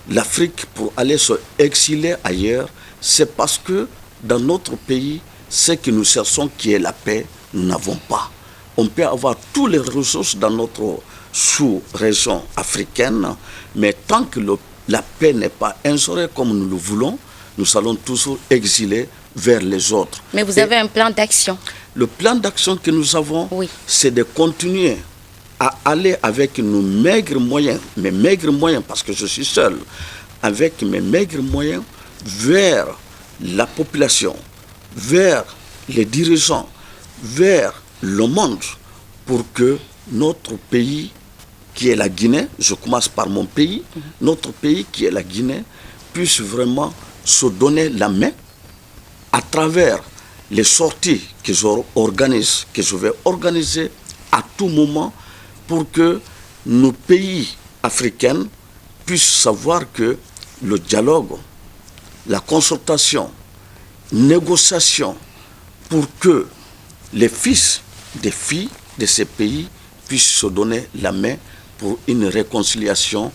l'Afrique pour aller se exiler ailleurs? C'est parce que dans notre pays, ce que nous cherchons qui est la paix, nous n'avons pas. On peut avoir toutes les ressources dans notre sous-région africaine, mais tant que la paix n'est pas instaurée comme nous le voulons, nous allons toujours exiler vers les autres. Mais vous avez un plan d'action? Le plan d'action que nous avons, oui, c'est de continuer à aller avec nos maigres moyens, mes maigres moyens, parce que je suis seul, avec mes maigres moyens, vers la population, vers les dirigeants, vers le monde, pour que notre pays, qui est la Guinée, je commence par mon pays, notre pays qui est la Guinée, puisse vraiment se donner la main à travers les sorties que je vais organiser à tout moment pour que nos pays africains puissent savoir que le dialogue, la consultation, négociation, pour que les fils des filles de ces pays puissent se donner la main pour une réconciliation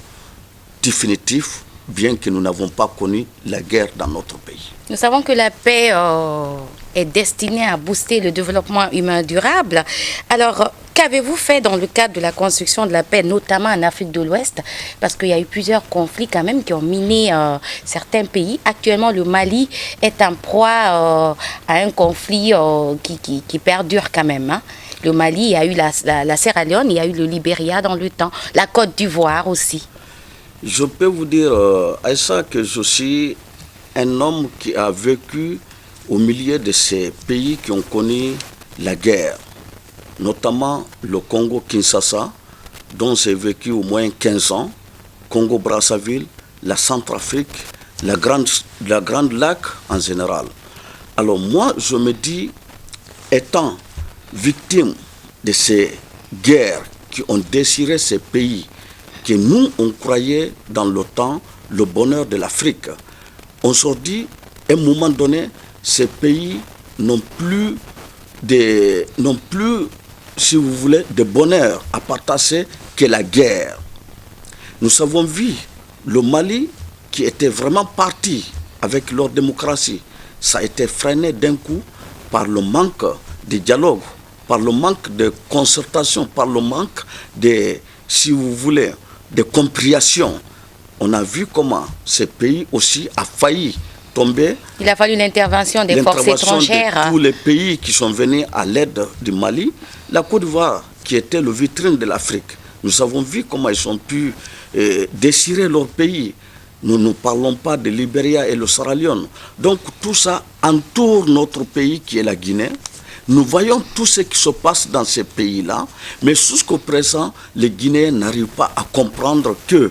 définitive, bien que nous n'avons pas connu la guerre dans notre pays. Nous savons que la paix est destinée à booster le développement humain durable. Alors, qu'avez-vous fait dans le cadre de la construction de la paix, notamment en Afrique de l'Ouest? Parce qu'il y a eu plusieurs conflits quand même qui ont miné certains pays. Actuellement, le Mali est en proie à un conflit qui perdure quand même. Hein. Le Mali, il y a eu la Sierra Leone, il y a eu le Libéria dans le temps, la Côte d'Ivoire aussi. Je peux vous dire, Aïssa, que je suis un homme qui a vécu au milieu de ces pays qui ont connu la guerre, notamment le Congo-Kinshasa, dont j'ai vécu au moins 15 ans, Congo-Brazzaville, la Centrafrique, la Grande Lac en général. Alors moi, je me dis, étant victime de ces guerres qui ont déchiré ces pays, que nous, on croyait dans le temps le bonheur de l'Afrique. On se dit, à un moment donné, ces pays n'ont plus, si vous voulez, de bonheur à partager que la guerre. Nous avons vu le Mali qui était vraiment parti avec leur démocratie. Ça a été freiné d'un coup par le manque de dialogue, par le manque de concertation, par le manque de, si vous voulez, de compréhension. On a vu comment ce pays aussi a failli tomber. Il a fallu l'intervention des forces étrangères. De tous les pays qui sont venus à l'aide du Mali. La Côte d'Ivoire, qui était le vitrine de l'Afrique. Nous avons vu comment ils ont pu déchirer leur pays. Nous ne parlons pas de Libéria et le Sierra Leone. Donc tout ça entoure notre pays qui est la Guinée. Nous voyons tout ce qui se passe dans ces pays-là, mais jusqu'au présent, les Guinéens n'arrivent pas à comprendre que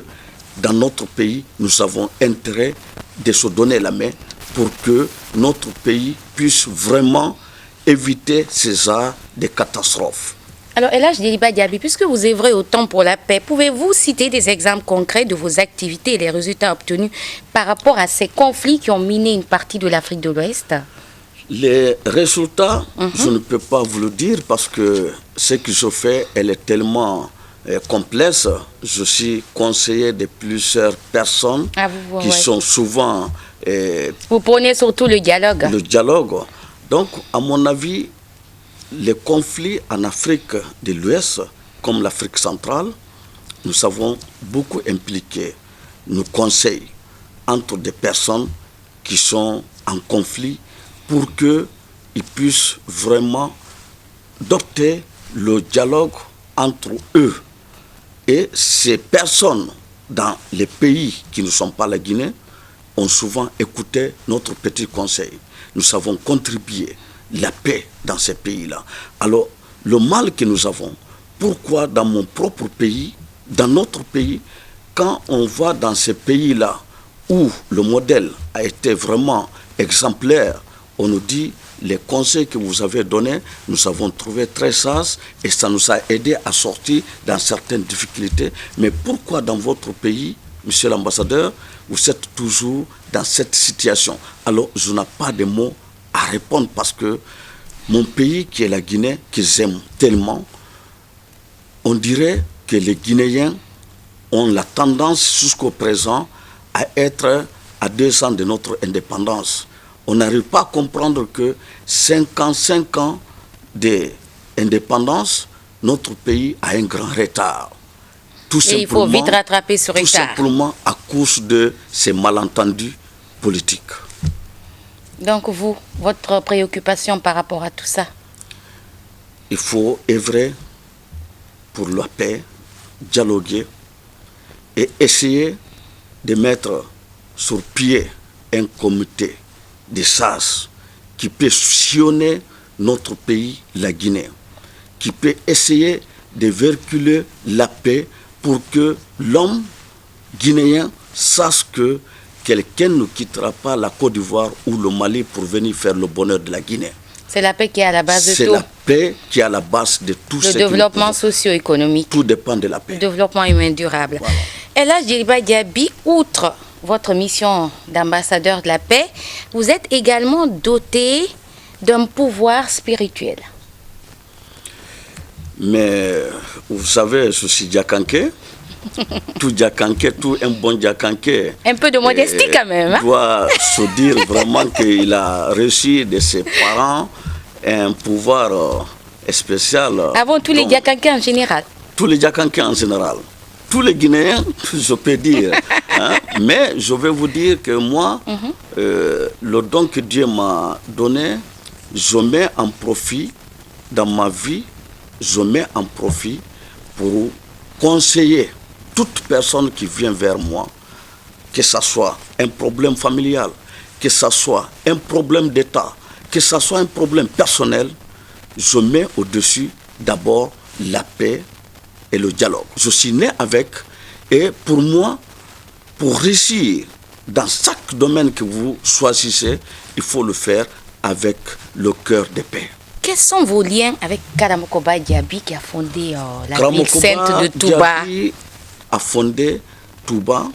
dans notre pays, nous avons intérêt de se donner la main pour que notre pays puisse vraiment éviter ces genres de catastrophes. Alors, Elhadj Deriba Diaby, puisque vous œuvrez autant pour la paix, pouvez-vous citer des exemples concrets de vos activités et les résultats obtenus par rapport à ces conflits qui ont miné une partie de l'Afrique de l'Ouest? Les résultats, je ne peux pas vous le dire parce que ce que je fais, elle est tellement complexe. Je suis conseiller de plusieurs personnes qui sont souvent... vous prenez surtout le dialogue. Le dialogue. Donc, à mon avis, les conflits en Afrique de l'Ouest, comme l'Afrique centrale, nous avons beaucoup impliqué nos conseils entre des personnes qui sont en conflit pour qu'ils puissent vraiment adopter le dialogue entre eux. Et ces personnes dans les pays qui ne sont pas la Guinée ont souvent écouté notre petit conseil. Nous avons contribué la paix dans ces pays-là. Alors, le mal que nous avons, pourquoi dans mon propre pays, dans notre pays, quand on va dans ces pays-là où le modèle a été vraiment exemplaire, on nous dit, les conseils que vous avez donnés, nous avons trouvé très sages et ça nous a aidé à sortir dans certaines difficultés. Mais pourquoi dans votre pays, monsieur l'ambassadeur, vous êtes toujours dans cette situation? Alors, je n'ai pas de mots à répondre parce que mon pays, qui est la Guinée, que j'aime tellement, on dirait que les Guinéens ont la tendance jusqu'au présent à être à 2 ans de notre indépendance. On n'arrive pas à comprendre que 5 ans d'indépendance, notre pays a un grand retard. Et il faut vite rattraper ce retard. Tout simplement à cause de ces malentendus politiques. Donc vous, votre préoccupation par rapport à tout ça? Il faut œuvrer pour la paix, dialoguer et essayer de mettre sur pied un comité de sages qui peut sillonner notre pays, la Guinée, qui peut essayer de véhiculer la paix pour que l'homme guinéen sache que quelqu'un ne quittera pas la Côte d'Ivoire ou le Mali pour venir faire le bonheur de la Guinée. C'est la paix qui est à la base de tout. C'est la paix qui est à la base de tout ce Le développement socio-économique. Tout dépend de la paix. Le développement humain durable. Voilà. Et là, Djeriba Diaby, outre votre mission d'ambassadeur de la paix, vous êtes également doté d'un pouvoir spirituel. Mais vous savez, je suis Diakanké. Tout Diakanké, tout un bon Diakanké. Un peu de modestie quand même. Hein? Doit se dire vraiment qu'il a reçu de ses parents un pouvoir spécial. Avant tous les Diakanké en général. Tous les Diakanké en général. Tous les Guinéens, je peux dire. Hein? Mais je vais vous dire que moi, le don que Dieu m'a donné, je mets en profit dans ma vie, je mets en profit pour conseiller toute personne qui vient vers moi, que ce soit un problème familial, que ce soit un problème d'État, que ce soit un problème personnel, je mets au-dessus d'abord la paix et le dialogue. Je suis né avec, et pour moi, pour réussir dans chaque domaine que vous choisissez, il faut le faire avec le cœur de paix. Quels sont vos liens avec Karamokoba Diaby qui a fondé la ville sainte de Touba? Diaby a fondé Touba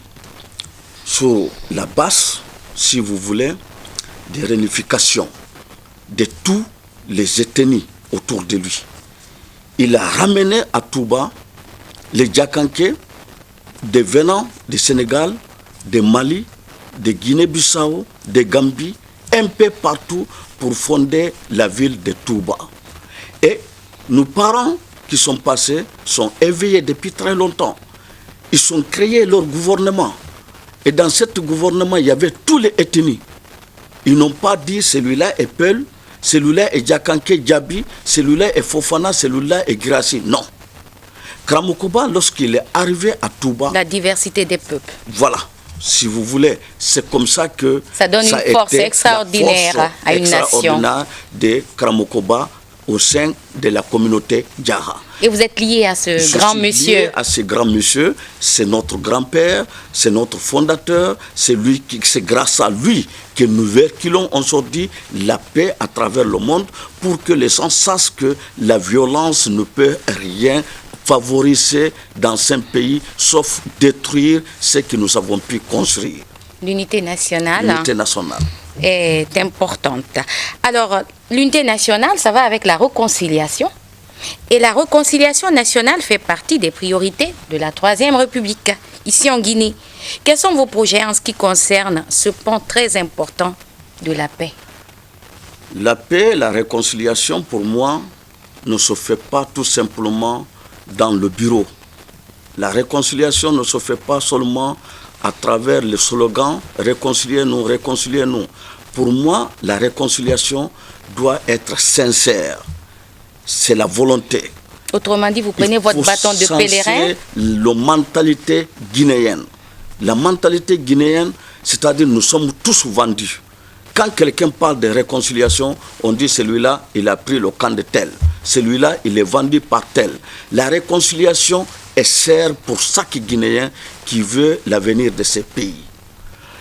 sur la base, si vous voulez, de réunification de tous les ethnies autour de lui. Il a ramené à Touba les Diakanké venant du Sénégal, de Mali, de Guinée-Bissau, de Gambie, un peu partout pour fonder la ville de Touba. Et nos parents qui sont passés sont éveillés depuis très longtemps. Ils ont créé leur gouvernement. Et dans ce gouvernement, il y avait tous les ethnies. Ils n'ont pas dit celui-là est Peul, celui-là est Diakanké Diaby, celui-là est Fofana, celui-là est Grassi. Non. Karamokoba, lorsqu'il est arrivé à Touba... La diversité des peuples. Voilà. Si vous voulez, c'est comme ça que ça donne une force extraordinaire à une nation de Karamokoba au sein de la communauté Djaha. Et vous êtes lié à ce grand monsieur. Lié à ce grand monsieur, c'est notre grand-père, c'est notre fondateur, c'est grâce à lui que nous véhiculons aujourd'hui la paix à travers le monde pour que les gens sachent que la violence ne peut rien favoriser dans un pays, sauf détruire ce que nous avons pu construire. L'unité nationale est importante. Alors, l'unité nationale, ça va avec la réconciliation. Et la réconciliation nationale fait partie des priorités de la Troisième République, ici en Guinée. Quels sont vos projets en ce qui concerne ce pan très important de la paix? La paix, la réconciliation, pour moi, ne se fait pas tout simplement dans le bureau. La réconciliation ne se fait pas seulement à travers le slogan « Réconciliez-nous, réconciliez-nous ». Pour moi, la réconciliation doit être sincère. C'est la volonté. Autrement dit, vous prenez votre bâton de pèlerin. La mentalité guinéenne. La mentalité guinéenne, c'est-à-dire nous sommes tous vendus. Quand quelqu'un parle de réconciliation, on dit celui-là, il a pris le camp de tel. Celui-là, il est vendu par tel. La réconciliation sert pour chaque Guinéen qui veut l'avenir de ce pays.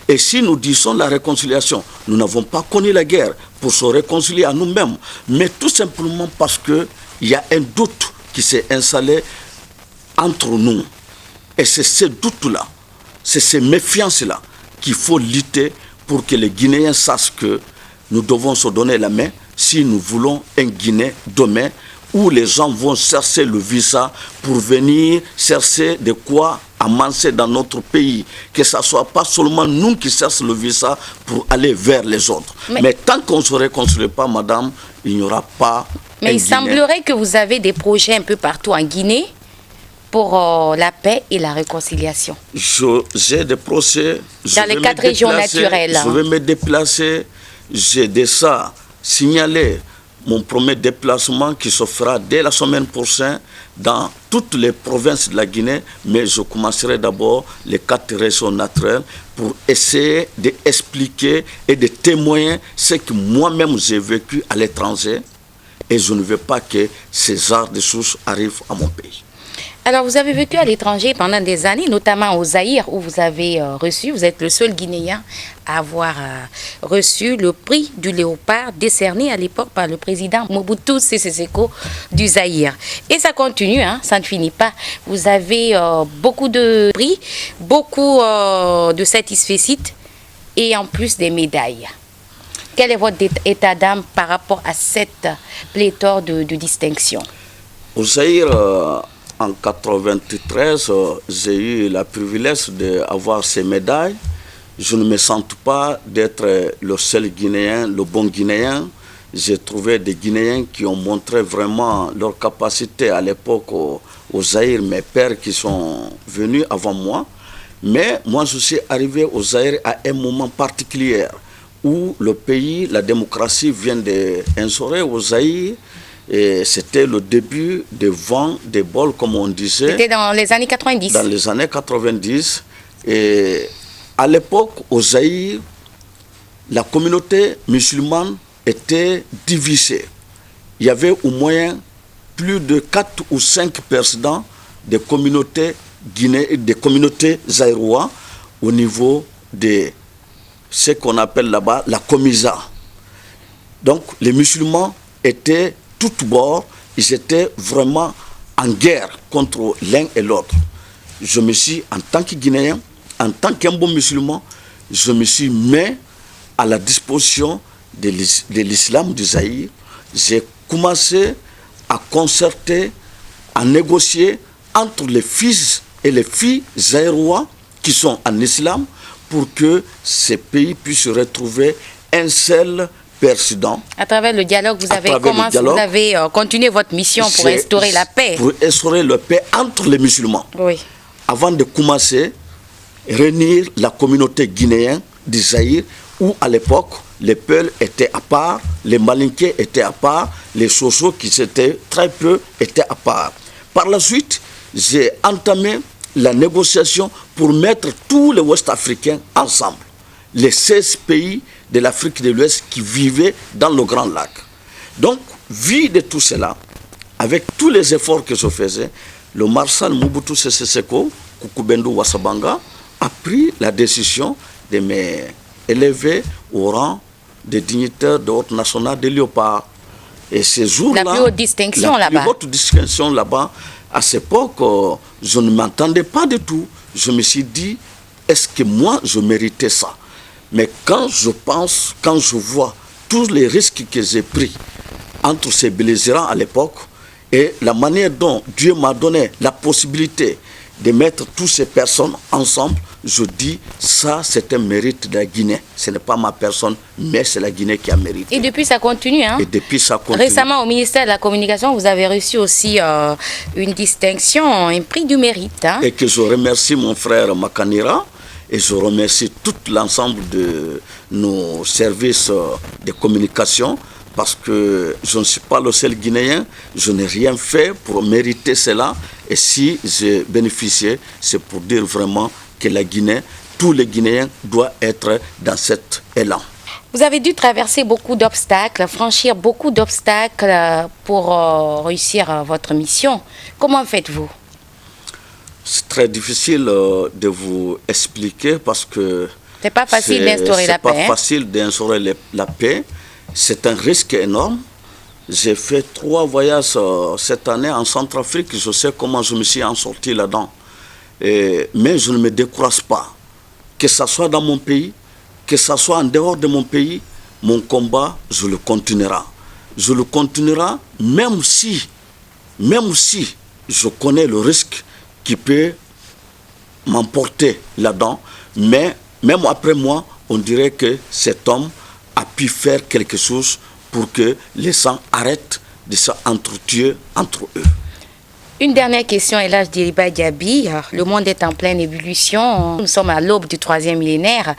Et si nous disons la réconciliation, nous n'avons pas connu la guerre pour se réconcilier à nous-mêmes, mais tout simplement parce qu'il y a un doute qui s'est installé entre nous. Et c'est ce doute-là, c'est ces méfiances-là qu'il faut lutter pour que les Guinéens sachent que nous devons se donner la main si nous voulons un Guinée demain où les gens vont chercher le visa pour venir chercher de quoi amasser dans notre pays. Que ce ne soit pas seulement nous qui cherchons le visa pour aller vers les autres. Mais tant qu'on ne se réconcilie pas, madame, il n'y aura pas... Mais il semblerait que vous avez des projets un peu partout en Guinée pour la paix et la réconciliation. J'ai des projets... Dans les 4 régions naturelles. Je vais me déplacer, j'ai des ça signalés mon premier déplacement qui se fera dès la semaine prochaine dans toutes les provinces de la Guinée, mais je commencerai d'abord les 4 régions naturelles pour essayer d'expliquer et de témoigner ce que moi-même j'ai vécu à l'étranger, et je ne veux pas que ces arts de source arrivent à mon pays. Alors, vous avez vécu à l'étranger pendant des années, notamment au Zaïre, où vous avez reçu, vous êtes le seul Guinéen à avoir reçu le prix du Léopard décerné à l'époque par le président Mobutu Sese Seko du Zaïre. Et ça continue, hein, ça ne finit pas. Vous avez beaucoup de prix, beaucoup de satisfecit et en plus des médailles. Quel est votre état d'âme par rapport à cette pléthore de distinctions? Au Zaïre, en 1993, j'ai eu le privilège d'avoir ces médailles. Je ne me sens pas d'être le seul Guinéen, le bon Guinéen. J'ai trouvé des Guinéens qui ont montré vraiment leur capacité à l'époque au Zaïre, mes pères qui sont venus avant moi. Mais moi, je suis arrivé au Zaïre à un moment particulier où le pays, la démocratie vient d'instaurer au Zaïre. Et c'était le début des vents, des bols, comme on disait. C'était dans les années 90. Dans les années 90. Et à l'époque, au Zaïre, la communauté musulmane était divisée. Il y avait au moins plus de 4 ou 5 présidents des communautés guinéennes, des communautés zaïrois au niveau de ce qu'on appelle là-bas la Komisa. Donc les musulmans étaient tout bord, ils étaient vraiment en guerre contre l'un et l'autre. Je me suis, en tant que Guinéen, en tant qu'un bon musulman, je me suis mis à la disposition de l'islam du Zaïre. J'ai commencé à concerter, à négocier entre les fils et les filles zaïrois qui sont en islam pour que ces pays puissent retrouver un seul président. À travers le dialogue, vous avez continué votre mission pour instaurer la paix. Pour instaurer la paix entre les musulmans. Oui. Avant de commencer, réunir la communauté guinéenne du Zaïre, où à l'époque, les Peuls étaient à part, les Malinqués étaient à part, les Soso qui étaient très peu étaient à part. Par la suite, j'ai entamé la négociation pour mettre tous les Ouest-Africains ensemble. Les 16 pays de l'Afrique de l'Ouest qui vivaient dans le Grand Lac. Donc, vu de tout cela, avec tous les efforts que je faisais, le maréchal Mobutu Sese Seko, Koukoubendou Wassabanga, a pris la décision de m'élever au rang de dignitaire de haute nationale de Léopard. Et ces jours-là, la plus haute distinction là-bas. La plus haute distinction là-bas, à cette époque, je ne m'entendais pas du tout. Je me suis dit, est-ce que moi, je méritais ça? Mais quand je pense, quand je vois tous les risques que j'ai pris entre ces belligérants à l'époque et la manière dont Dieu m'a donné la possibilité de mettre toutes ces personnes ensemble, je dis, ça c'est un mérite de la Guinée. Ce n'est pas ma personne, mais c'est la Guinée qui a mérité. Et depuis ça continue, hein? Et depuis ça continue. Récemment au ministère de la Communication, vous avez reçu aussi une distinction, un prix du mérite. Hein? Et que je remercie mon frère Makanira. Et je remercie tout l'ensemble de nos services de communication parce que je ne suis pas le seul Guinéen, je n'ai rien fait pour mériter cela. Et si j'ai bénéficié, c'est pour dire vraiment que la Guinée, tous les Guinéens doivent être dans cet élan. Vous avez dû traverser beaucoup d'obstacles, franchir beaucoup d'obstacles pour réussir votre mission. Comment faites-vous ? C'est très difficile de vous expliquer parce que c'est pas facile d'instaurer la paix. C'est pas facile d'instaurer la paix. C'est un risque énorme. J'ai fait 3 voyages cette année en Centrafrique. Je sais comment je me suis en sorti là-dedans. Mais je ne me décourage pas. Que ce soit dans mon pays, que ce soit en dehors de mon pays, mon combat, je le continuerai. Je le continuerai même si je connais le risque qui peut m'emporter là-dedans, mais même après moi, on dirait que cet homme a pu faire quelque chose pour que les gens arrêtent de s'entretuer entre eux. Une dernière question, Elhadj Djeriba Diaby. Le monde est en pleine ébullition. Nous sommes à l'aube du 3e millénaire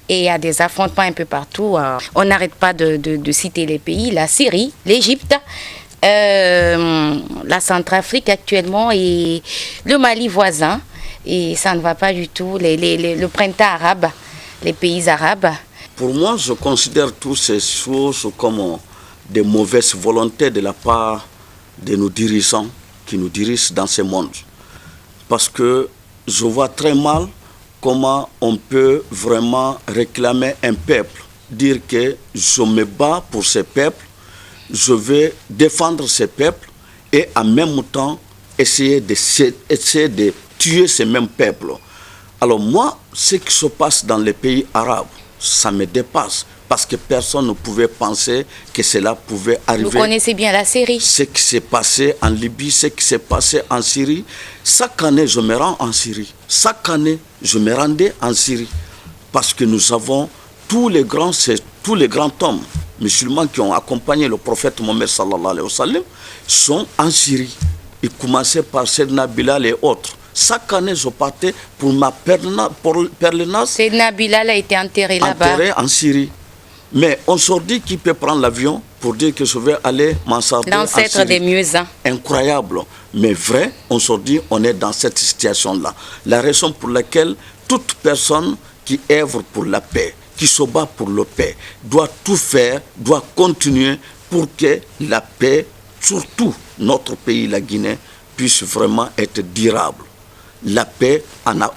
et il y a des affrontements un peu partout. On n'arrête pas de citer les pays. La Syrie, l'Égypte, la Centrafrique actuellement et le Mali voisin. Et ça ne va pas du tout. Le printemps arabe, les pays arabes. Pour moi, je considère toutes ces choses comme des mauvaises volontés de la part de nos dirigeants qui nous dirigent dans ce monde. Parce que je vois très mal comment on peut vraiment réclamer un peuple, dire que je me bats pour ce peuple, je vais défendre ce peuple et en même temps essayer de tuer ce même peuple. Alors moi, ce qui se passe dans les pays arabes, ça me dépasse. Parce que personne ne pouvait penser que cela pouvait arriver. Vous connaissez bien la Syrie. Ce qui s'est passé en Libye, ce qui s'est passé en Syrie. Chaque année, je me rends en Syrie. Chaque année, je me rendais en Syrie. Parce que nous avons tous les grands hommes musulmans qui ont accompagné le prophète Mohammed sallallahu alayhi wa sallam sont en Syrie. Ils commençaient par Sayyidina Bilal et autres. Chaque année, je partais pour ma pèlerinage. Sayyidina Bilal a été enterré là-bas. Enterré en Syrie. Mais on se dit qui peut prendre l'avion pour dire que je vais aller m'ensarder en Syrie. L'ancêtre des muezzins. Incroyable. Mais vrai, on se dit on est dans cette situation-là. La raison pour laquelle toute personne qui œuvre pour la paix, qui se bat pour la paix, doit tout faire, doit continuer pour que la paix, surtout notre pays, la Guinée, puisse vraiment être durable. La paix,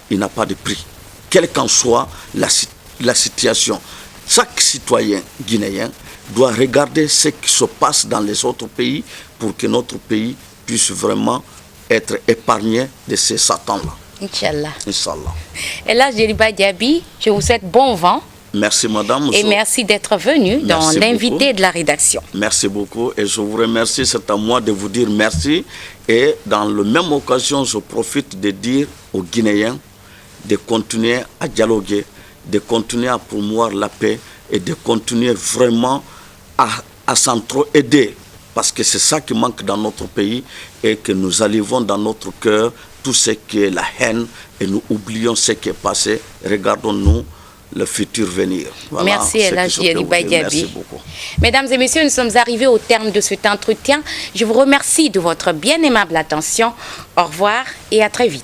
il n'a pas de prix. Quelle qu'en soit la situation. Chaque citoyen guinéen doit regarder ce qui se passe dans les autres pays pour que notre pays puisse vraiment être épargné de ces satans-là. Inch'Allah. Inch'Allah. Elhadj Djeriba Diaby, je vous souhaite bon vent. Merci madame. Et merci d'être venu dans l'invité de la rédaction. Merci beaucoup et je vous remercie, c'est à moi de vous dire merci. Et dans la même occasion, je profite de dire aux Guinéens de continuer à dialoguer, de continuer à promouvoir la paix et de continuer vraiment à s'entraider. Parce que c'est ça qui manque dans notre pays et que nous arrivons dans notre cœur tout ce qui est la haine et nous oublions ce qui est passé. Regardons-nous le futur venir. Voilà. Merci Elhadj Djeriba Diaby. Merci beaucoup. Mesdames et messieurs, nous sommes arrivés au terme de cet entretien. Je vous remercie de votre bien aimable attention. Au revoir et à très vite.